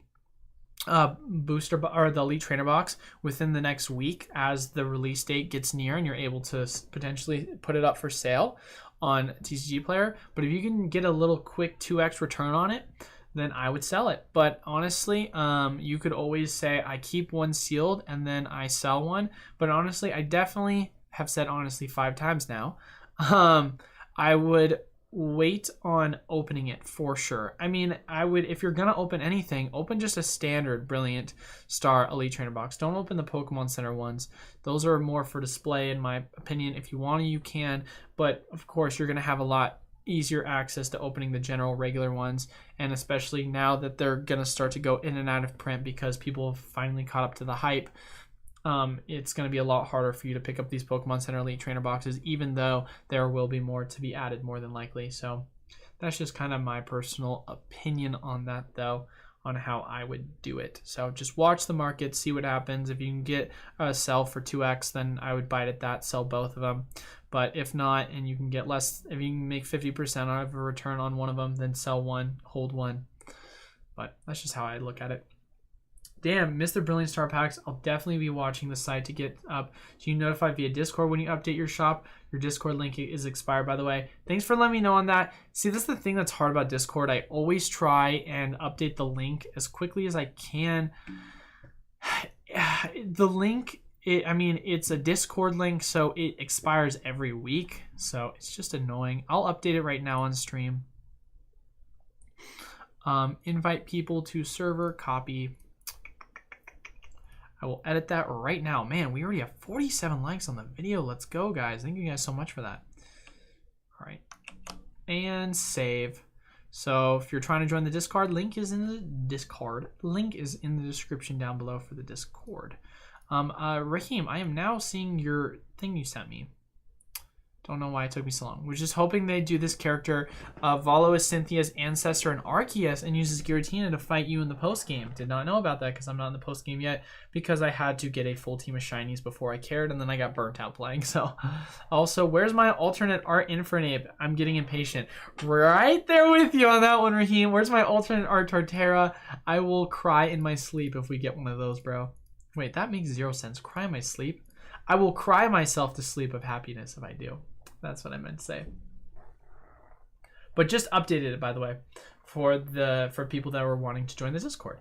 booster or the Elite Trainer box within the next week as the release date gets near and you're able to potentially put it up for sale on TCG Player. But if you can get a little quick 2x return on it, then I would sell it. But honestly, you could always say I keep one sealed and then I sell one. But honestly, I definitely have said honestly 5 times now. I would wait on opening it for sure. I mean, I would, if you're gonna open anything, open just a standard Brilliant Star Elite Trainer box. Don't open the Pokemon Center ones. Those are more for display in my opinion. If you want to, you can, but of course you're gonna have a lot easier access to opening the general regular ones, and especially now that they're gonna start to go in and out of print because people have finally caught up to the hype. It's going to be a lot harder for you to pick up these Pokemon Center Elite Trainer boxes, even though there will be more to be added more than likely. So that's just kind of my personal opinion on that, though, on how I would do it. So just watch the market, see what happens. If you can get a sell for 2x, then I would bite at that, sell both of them. But if not, and you can get less, if you can make 50% of a return on one of them, then sell one, hold one. But that's just how I look at it. Damn, Mr. Brilliant Star Packs. I'll definitely be watching the site to get up. So you notified via Discord when you update your shop. Your Discord link is expired, by the way. Thanks for letting me know on that. See, this is the thing that's hard about Discord. I always try and update the link as quickly as I can. The link, it's a Discord link, so it expires every week. So it's just annoying. I'll update it right now on stream. Invite people to server, copy. I will edit that right now. Man, we already have 47 likes on the video. Let's go, guys. Thank you guys so much for that. All right. And save. So if you're trying to join the Discord, link is in the Discord. Link is in the description down below for the Discord. Raheem, I am now seeing your thing you sent me. Don't know why it took me so long. We're just hoping they do this character. Volo is Cynthia's ancestor and Arceus and uses Giratina to fight you in the post-game. Did not know about that because I'm not in the post-game yet because I had to get a full team of shinies before I cared and then I got burnt out playing. So, also, where's my alternate art Infernape? I'm getting impatient. Right there with you on that one, Raheem. Where's my alternate art Torterra? I will cry in my sleep if we get one of those, bro. Wait, that makes 0 sense. Cry in my sleep? I will cry myself to sleep of happiness if I do. That's what I meant to say. But just updated it, by the way, for people that were wanting to join the Discord.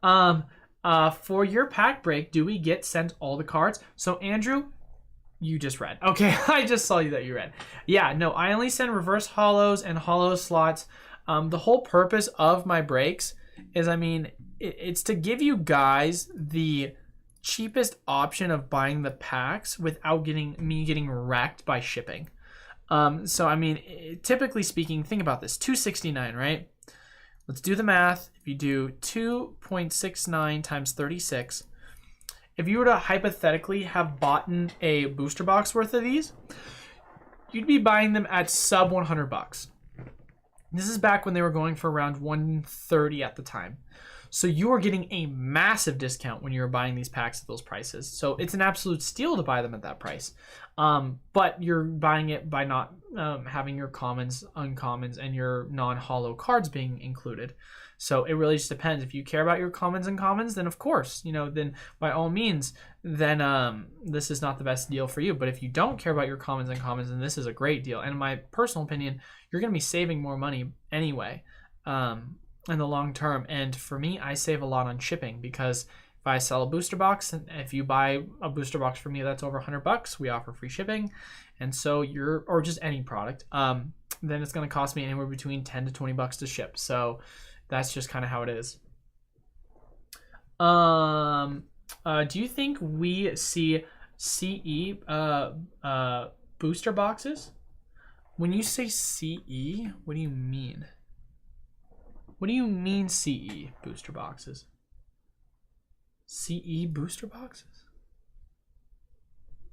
For your pack break, do we get sent all the cards? So Andrew, you just read. Okay, I just saw you that you read. Yeah, no, I only send reverse hollows and hollow slots. The whole purpose of my breaks is, it's to give you guys the cheapest option of buying the packs without getting wrecked by shipping. Typically speaking, think about this. $269, right? Let's do the math. If you do 2.69 times 36, if you were to hypothetically have bought a booster box worth of these, you'd be buying them at sub $100. This is back when they were going for around $130 at the time. So you are getting a massive discount when you're buying these packs at those prices. So it's an absolute steal to buy them at that price. But you're buying it by not having your commons, uncommons, and your non-hollow cards being included. So it really just depends. If you care about your commons and commons, then of course, then by all means, then this is not the best deal for you. But if you don't care about your commons and commons, then this is a great deal. And in my personal opinion, you're going to be saving more money anyway. In the long term. And for me, I save a lot on shipping because if I sell a booster box and if you buy a booster box for me that's over $100, we offer free shipping. And so or just any product, then it's going to cost me anywhere between $10 to $20 to ship. So that's just kind of how it is. Do you think we see CE booster boxes? When you say CE, what do you mean? What do you mean CE booster boxes? CE booster boxes?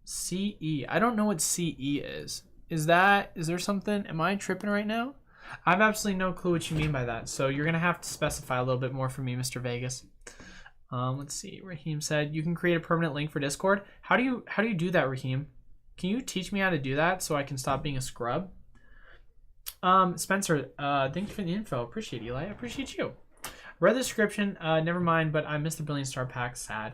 CE. I don't know what CE is. Is there something? Am I tripping right now? I have absolutely no clue what you mean by that. So you're gonna have to specify a little bit more for me, Mr. Vegas. Let's see. Raheem said you can create a permanent link for Discord. How do you do that, Raheem? Can you teach me how to do that so I can stop being a scrub? Spencer, thank you for the info. Appreciate it, Eli. I appreciate you. Read the description. Never mind, but I missed the Brilliant Star pack. Sad.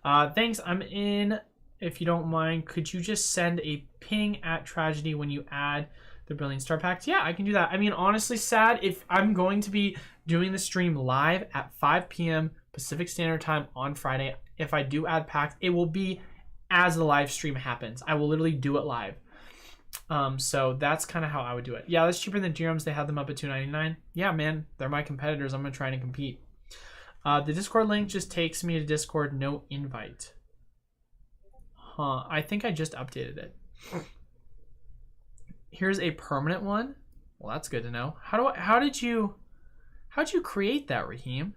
Thanks. I'm in. If you don't mind, could you just send a ping at Tragedy when you add the Brilliant Star packs? Yeah, I can do that. I mean, honestly, Sad, if I'm going to be doing the stream live at 5 p.m. Pacific Standard Time on Friday, if I do add packs, it will be as the live stream happens. I will literally do it live. So that's kind of how I would do it. Yeah, that's cheaper than DRAMs. They had them up at $2.99. Yeah, man, they're my competitors. I'm gonna try to compete. The Discord link just takes me to Discord, no invite. Huh, I think I just updated it. Here's a permanent one. Well, that's good to know. How'd you create that, Raheem?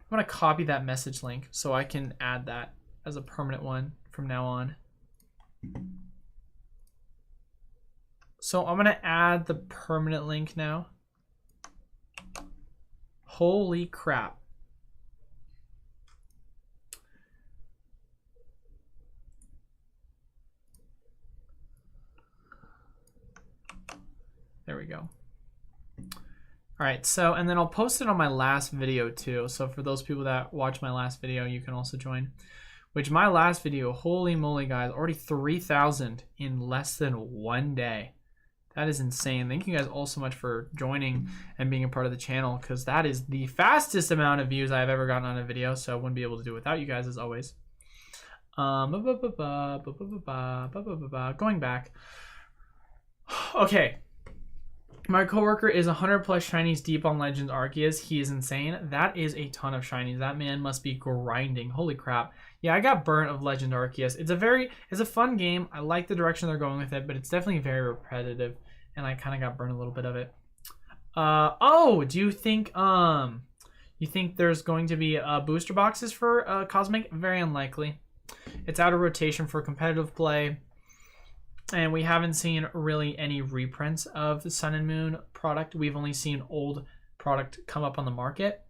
I'm gonna copy that message link so I can add that as a permanent one from now on. So I'm gonna add the permanent link now. Holy crap. There we go. All right, so, and then I'll post it on my last video too. So for those people that watch my last video, you can also join. Which my last video, holy moly guys, already 3,000 in less than 1 day. That is insane. Thank you guys all so much for joining and being a part of the channel, because that is the fastest amount of views I've ever gotten on a video, so I wouldn't be able to do it without you guys as always. Going back. Okay. My coworker is 100 plus shinies deep on Legends Arceus. He is insane. That is a ton of shinies. That man must be grinding. Holy crap. Yeah, I got burnt of Legend Arceus. It's a fun game. I like the direction they're going with it, but it's definitely very repetitive, and I kind of got burnt a little bit of it. Do you think there's going to be booster boxes for Cosmic? Very unlikely. It's out of rotation for competitive play. And we haven't seen really any reprints of the Sun and Moon product. We've only seen old product come up on the market.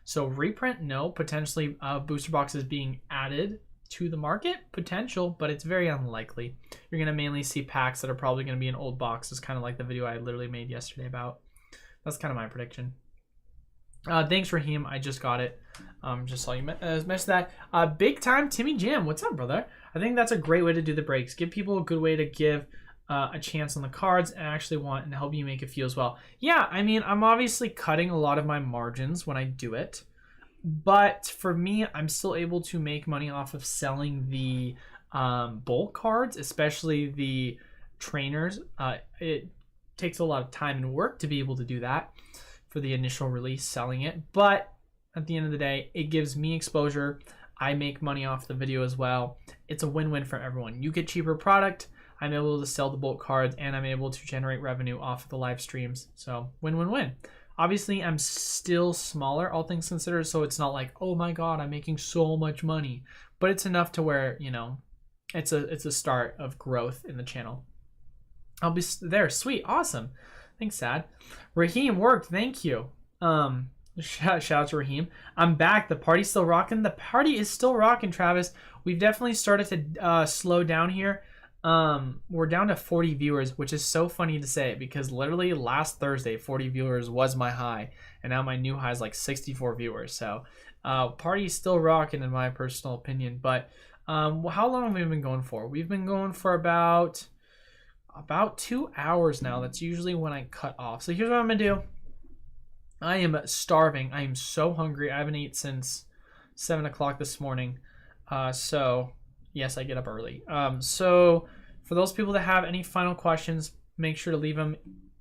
So reprint, no. Potentially booster boxes being added to the market, potential, but it's very unlikely. You're going to mainly see packs that are probably going to be in old boxes, kind of like the video I literally made yesterday about. That's kind of my prediction. Thanks, Raheem. I just got it. Just saw you mention that. Big time Timmy Jim. What's up, brother? I think that's a great way to do the breaks. Give people a good way to give a chance on the cards and actually want and help you make it feel as well. Yeah, I mean, I'm obviously cutting a lot of my margins when I do it. But for me, I'm still able to make money off of selling the bulk cards, especially the trainers. It takes a lot of time and work to be able to do that for the initial release, selling it. But at the end of the day, it gives me exposure. I make money off the video as well. It's a win-win for everyone. You get cheaper product, I'm able to sell the bulk cards, and I'm able to generate revenue off of the live streams. So win-win-win. Obviously, I'm still smaller, all things considered, so it's not like, oh my god, I'm making so much money. But it's enough to where, you know, it's a start of growth in the channel. I'll be there. Sweet. Awesome. Thanks, Sad. Raheem worked. Thank you. Shout out to Raheem. I'm back. The party's still rocking. The party is still rocking, Travis. We've definitely started to slow down here. We're down to 40 viewers, which is so funny to say because literally last Thursday, 40 viewers was my high. And now my new high is like 64 viewers. So party's still rocking in my personal opinion. But how long have we been going for? We've been going for about 2 hours now. That's usually when I cut off. So here's what I'm going to do. I am starving. I am so hungry. I haven't eaten since 7 o'clock this morning. So, yes, I get up early. So, for those people that have any final questions, make sure to leave them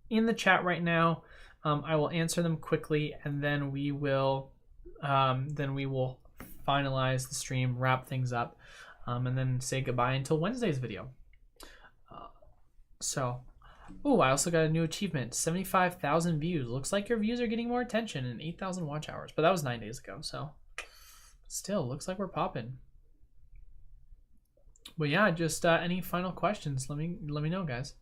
in the chat right now. I will answer them quickly, and then we will finalize the stream, wrap things up. and then say goodbye until Wednesday's video. Oh, I also got a new achievement, 75,000 views. Looks like your views are getting more attention and 8,000 watch hours, but that was 9 days ago, so still looks like we're popping. But yeah, just any final questions, let me know, guys.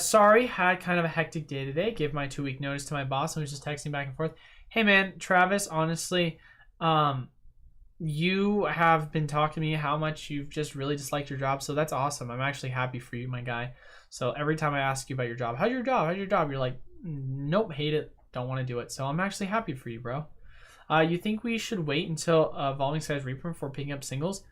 Sorry, had kind of a hectic day today. Gave my 2-week notice to my boss and was just texting back and forth. Hey man, Travis, honestly, you have been talking to me how much you've just really disliked your job, so that's awesome. I'm actually happy for you, my guy. So every time I ask you about your job, how's your job, you're like, nope, hate it, don't want to do it. So I'm actually happy for you, bro. You think we should wait until Evolving Skies Reaper before picking up singles?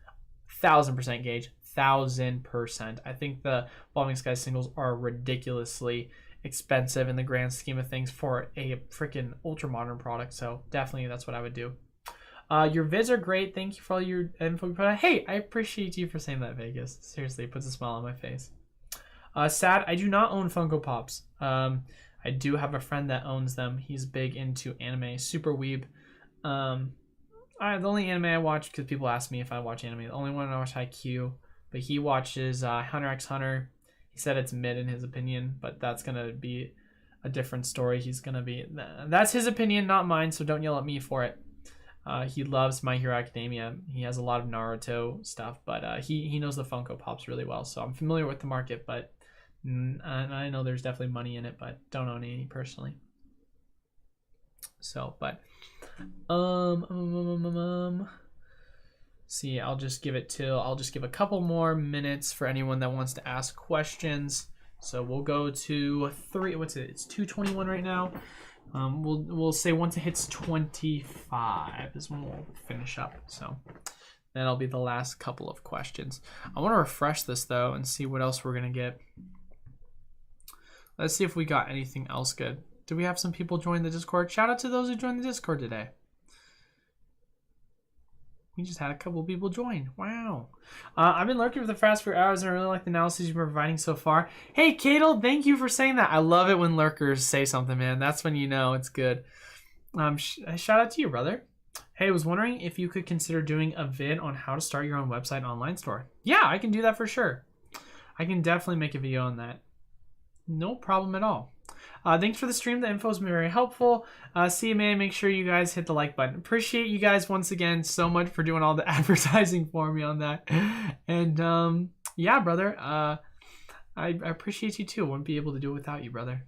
1000% Gage, 1000%. I think the Evolving Skies singles are ridiculously expensive in the grand scheme of things for a freaking ultra modern product, so definitely that's what I would do. Your vids are great. Thank you for all your info. Hey, I appreciate you for saying that, Vegas. Seriously, it puts a smile on my face. Sad, I do not own Funko Pops. I do have a friend that owns them. He's big into anime, super weeb. The only anime I watch, because people ask me if I watch anime, the only one I watch Haikyuu, but he watches Hunter x Hunter. He said it's mid in his opinion, but that's going to be a different story. That's his opinion, not mine, so don't yell at me for it. He loves My Hero Academia. He has a lot of Naruto stuff, but he knows the Funko Pops really well. So I'm familiar with the market, but I know there's definitely money in it, but don't own any personally. So, but see, I'll just give a couple more minutes for anyone that wants to ask questions. So we'll go to 3. What's it? It's 2:21 right now. We'll say once it hits 25 is when we'll finish up. So that'll be the last couple of questions. I want to refresh this though and see what else we're gonna get. Let's see if we got anything else good. Do we have some people join the Discord? Shout out to those who joined the Discord today. We just had a couple of people join. Wow. I've been lurking for the past few hours and I really like the analysis you've been providing so far. Hey, Kadel, thank you for saying that. I love it when lurkers say something, man. That's when you know it's good. Shout out to you, brother. Hey, I was wondering if you could consider doing a vid on how to start your own website and online store. Yeah, I can do that for sure. I can definitely make a video on that. No problem at all. Thanks for the stream. The info has been very helpful. CMA, make sure you guys hit the like button. Appreciate you guys once again so much for doing all the advertising for me on that. And yeah, brother, I appreciate you too. Wouldn't be able to do it without you, brother.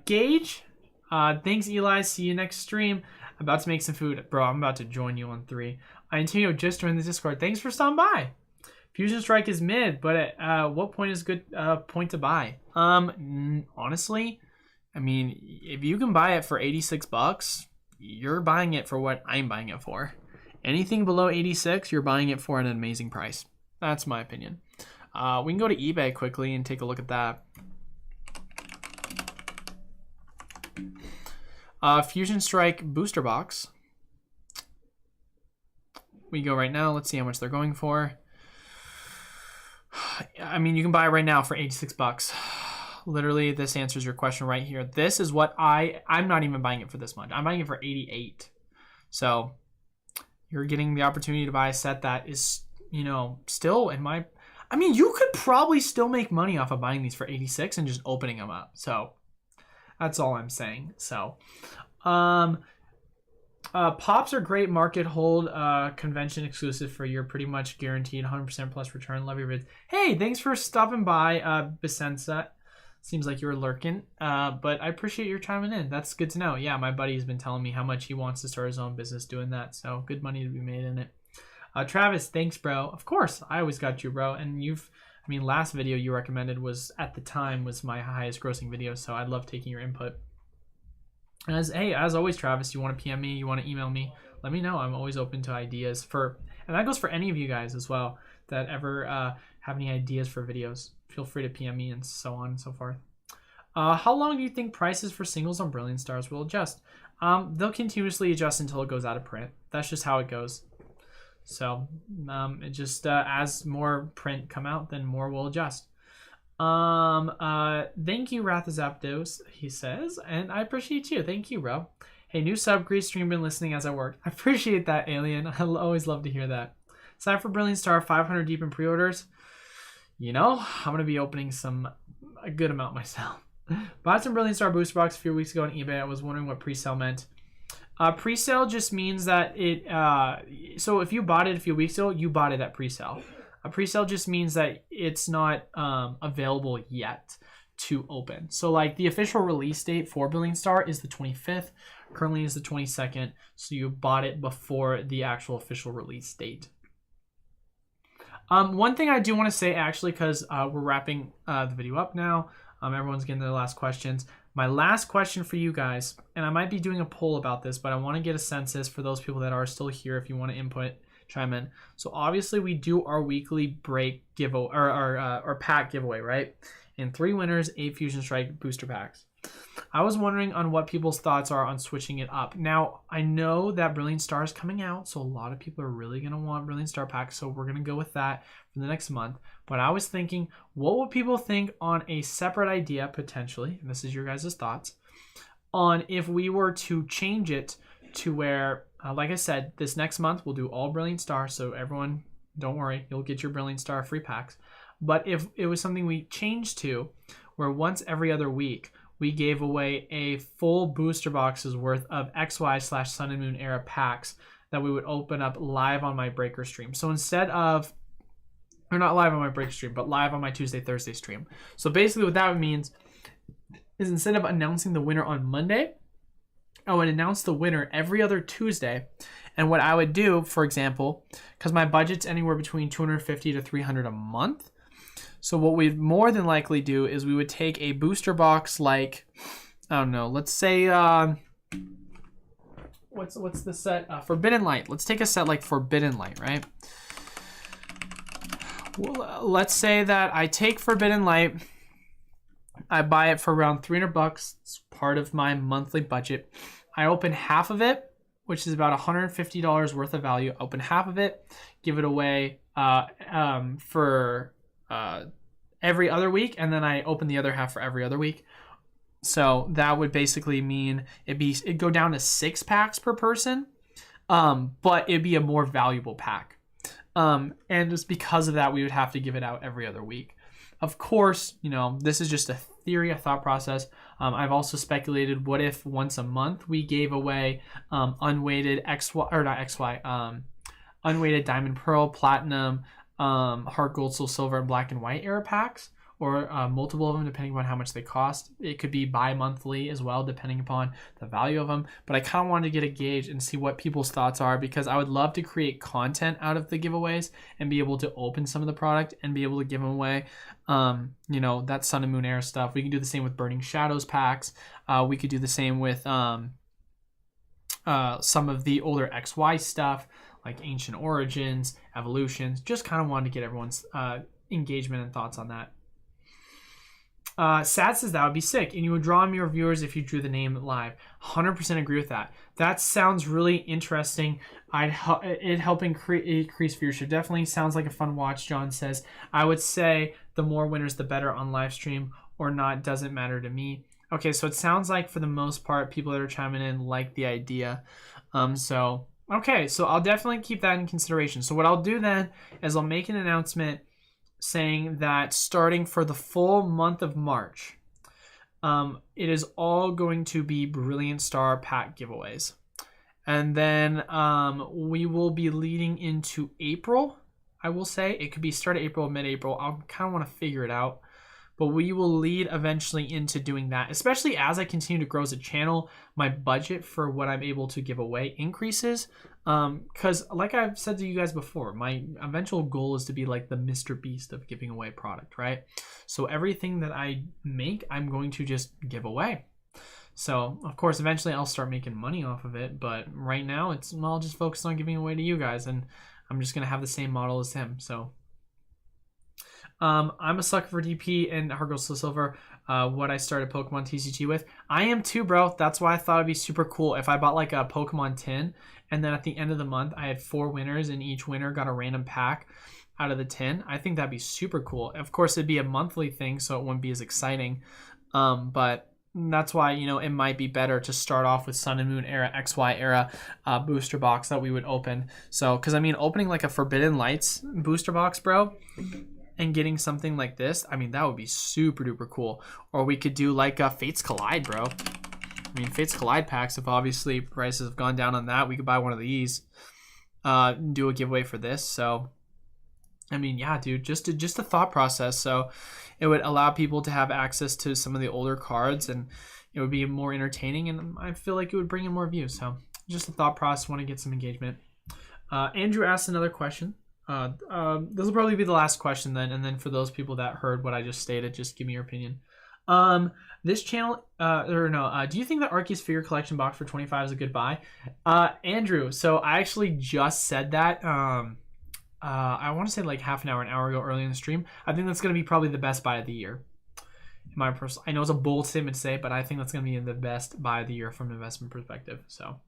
Gage, thanks, Eli. See you next stream. About to make some food. Bro, I'm about to join you on 3. Antonio just joined the Discord. Thanks for stopping by. Fusion Strike is mid, but at what point is good point to buy? Honestly, I mean, if you can buy it for $86, you're buying it for what I'm buying it for. Anything below 86, you're buying it for an amazing price. That's my opinion. We can go to eBay quickly and take a look at that. Fusion Strike booster box. We go right now. Let's see how much they're going for. I mean, you can buy it right now for $86. Literally, this answers your question right here. This is what I'm not even buying it for this much. I'm buying it for $88. So you're getting the opportunity to buy a set that is, you know, still in my... I mean, you could probably still make money off of buying these for $86 and just opening them up. So that's all I'm saying. So, Pops are great market hold, convention exclusive for your pretty much guaranteed 100% plus return. Love your vids. Hey, thanks for stopping by, Bisensa. Seems like you were lurking, but I appreciate your chiming in. That's good to know. Yeah, my buddy's been telling me how much he wants to start his own business doing that, so good money to be made in it. Travis, thanks, bro. Of course, I always got you, bro. And I mean, last video you recommended was, at the time, was my highest grossing video, so I love taking your input. As always, Travis, you want to PM me, you want to email me, let me know. I'm always open to ideas and that goes for any of you guys as well that ever have any ideas for videos. Feel free to PM me and so on and so forth. How long do you think prices for singles on Brilliant Stars will adjust? They'll continuously adjust until it goes out of print. That's just how it goes. So it just as more print come out, then more will adjust. Thank you, Rathazapdos, he says, and I appreciate you. Thank you, bro. Hey, new sub, great stream, been listening as I work. I appreciate that, Alien. I always love to hear that. Sign for Brilliant Star, 500 deep in pre-orders. You know, I'm going to be opening a good amount myself. Bought some Brilliant Star booster box a few weeks ago on eBay. I was wondering what pre-sale meant. Pre-sale just means that so if you bought it a few weeks ago, you bought it at pre-sale. A pre-sale just means that it's not available yet to open. So like the official release date for Brilliant Star is the 25th. Currently is the 22nd. So you bought it before the actual official release date. One thing I do want to say, actually, because we're wrapping the video up now, everyone's getting their last questions. My last question for you guys, and I might be doing a poll about this, but I want to get a census for those people that are still here. If you want to input, chime in. So obviously we do our weekly break giveaway, or our pack giveaway, right? And 3 winners, 8 Fusion Strike booster packs. I was wondering on what people's thoughts are on switching it up. Now, I know that Brilliant Star is coming out, so a lot of people are really going to want Brilliant Star packs, so we're going to go with that for the next month. But I was thinking, what would people think on a separate idea, potentially, and this is your guys' thoughts, on if we were to change it to where, like I said, this next month we'll do all Brilliant Star, so everyone, don't worry, you'll get your Brilliant Star free packs. But if it was something we changed to, where once every other week, we gave away a full booster box's worth of XY/Sun and Moon era packs that we would open up live on my breaker stream. So instead of, or not live on my breaker stream, but live on my Tuesday, Thursday stream. So basically what that means is instead of announcing the winner on Monday, I would announce the winner every other Tuesday. And what I would do, for example, because my budget's anywhere between $250 to $300 a month, so what we'd more than likely do is we would take a booster box like, I don't know, let's say, what's the set? Forbidden Light. Let's take a set like Forbidden Light, right? Well, let's say that I take Forbidden Light, I buy it for around $300. It's part of my monthly budget. I open half of it, which is about $150 worth of value. Open half of it, give it away for every other week, and then I open the other half for every other week. So that would basically mean it'd go down to 6 packs per person, but it'd be a more valuable pack. And just because of that, we would have to give it out every other week. Of course, you know, this is just a theory, a thought process. I've also speculated, what if once a month we gave away unweighted unweighted Diamond Pearl, Platinum, Heart Gold, Soul Silver, and Black and White era packs, or multiple of them depending on how much they cost. It could be bi-monthly as well, depending upon the value of them. But I kind of wanted to get a gauge and see what people's thoughts are, because I would love to create content out of the giveaways and be able to open some of the product and be able to give them away. You know, that Sun and Moon era stuff. We can do the same with Burning Shadows packs. We could do the same with some of the older XY stuff, like Ancient Origins, Evolutions. Just kind of wanted to get everyone's engagement and thoughts on that. Sad says that would be sick, and you would draw on your viewers if you drew the name live. 100% agree with that. That sounds really interesting. It'd help increase viewership. Definitely sounds like a fun watch. John says, I would say the more winners the better on live stream or not, doesn't matter to me. Okay, so it sounds like for the most part people that are chiming in like the idea. Okay, so I'll definitely keep that in consideration. So what I'll do then is I'll make an announcement saying that starting for the full month of March, it is all going to be Brilliant Star pack giveaways. And then we will be leading into April, I will say. It could be start of April, mid-April. I kind of want to figure it out. But we will lead eventually into doing that, especially as I continue to grow as a channel. My budget for what I'm able to give away increases. Because like I've said to you guys before, my eventual goal is to be like the Mr. Beast of giving away product, right? So everything that I make, I'm going to just give away. So, of course, eventually I'll start making money off of it. But right now, it's all just focused on giving away to you guys. And I'm just going to have the same model as him, so... I'm a sucker for DP and Heart Gold, Soul Silver, what I started Pokemon TCG with. I am too, bro. That's why I thought it'd be super cool if I bought like a Pokemon tin, and then at the end of the month I had 4 winners and each winner got a random pack. out of the tin. I think that'd be super cool. Of course, it'd be a monthly thing, so it wouldn't be as exciting. But that's why, you know, it might be better to start off with Sun and Moon era, XY era booster box that we would open. So, because I mean, opening like a Forbidden Lights booster box, bro, and getting something like this, I mean, that would be super duper cool. Or we could do like Fates Collide, bro. I mean, Fates Collide packs, if obviously prices have gone down on that, we could buy one of these, do a giveaway for this. So, I mean, yeah, dude, just a thought process. So it would allow people to have access to some of the older cards, and it would be more entertaining, and I feel like it would bring in more views. So just a thought process, want to get some engagement. Andrew asked another question. This will probably be the last question then, and then for those people that heard what I just stated, just give me your opinion. This channel, do you think that Arceus figure collection box for 25 is a good buy? Andrew, so I actually just said that, I want to say like half an hour ago early in the stream. I think that's going to be probably the best buy of the year. I know it's a bold statement to say, but I think that's going to be the best buy of the year from an investment perspective. So,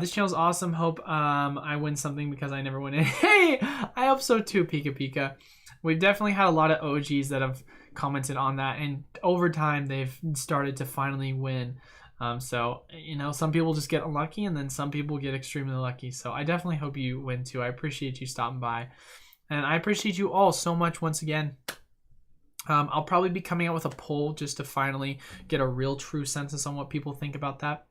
this channel's awesome. Hope I win something because I never win it. Hey, I hope so too, Pika Pika. We've definitely had a lot of OGs that have commented on that, and over time they've started to finally win. So, you know, some people just get unlucky, and then some people get extremely lucky. So I definitely hope you win too. I appreciate you stopping by, and I appreciate you all so much once again. I'll probably be coming out with a poll just to finally get a real true census on what people think about that.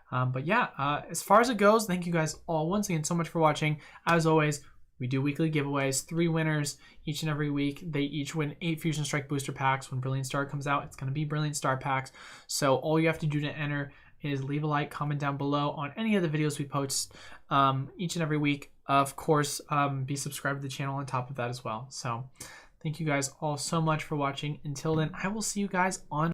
But yeah, as far as it goes, thank you guys all once again so much for watching. As always, we do weekly giveaways, 3 winners each and every week. They each win 8 Fusion Strike booster packs. When Brilliant Star comes out, it's going to be Brilliant Star packs. So all you have to do to enter is leave a like, comment down below on any of the videos we post each and every week. Of course, be subscribed to the channel on top of that as well. So thank you guys all so much for watching. Until then, I will see you guys on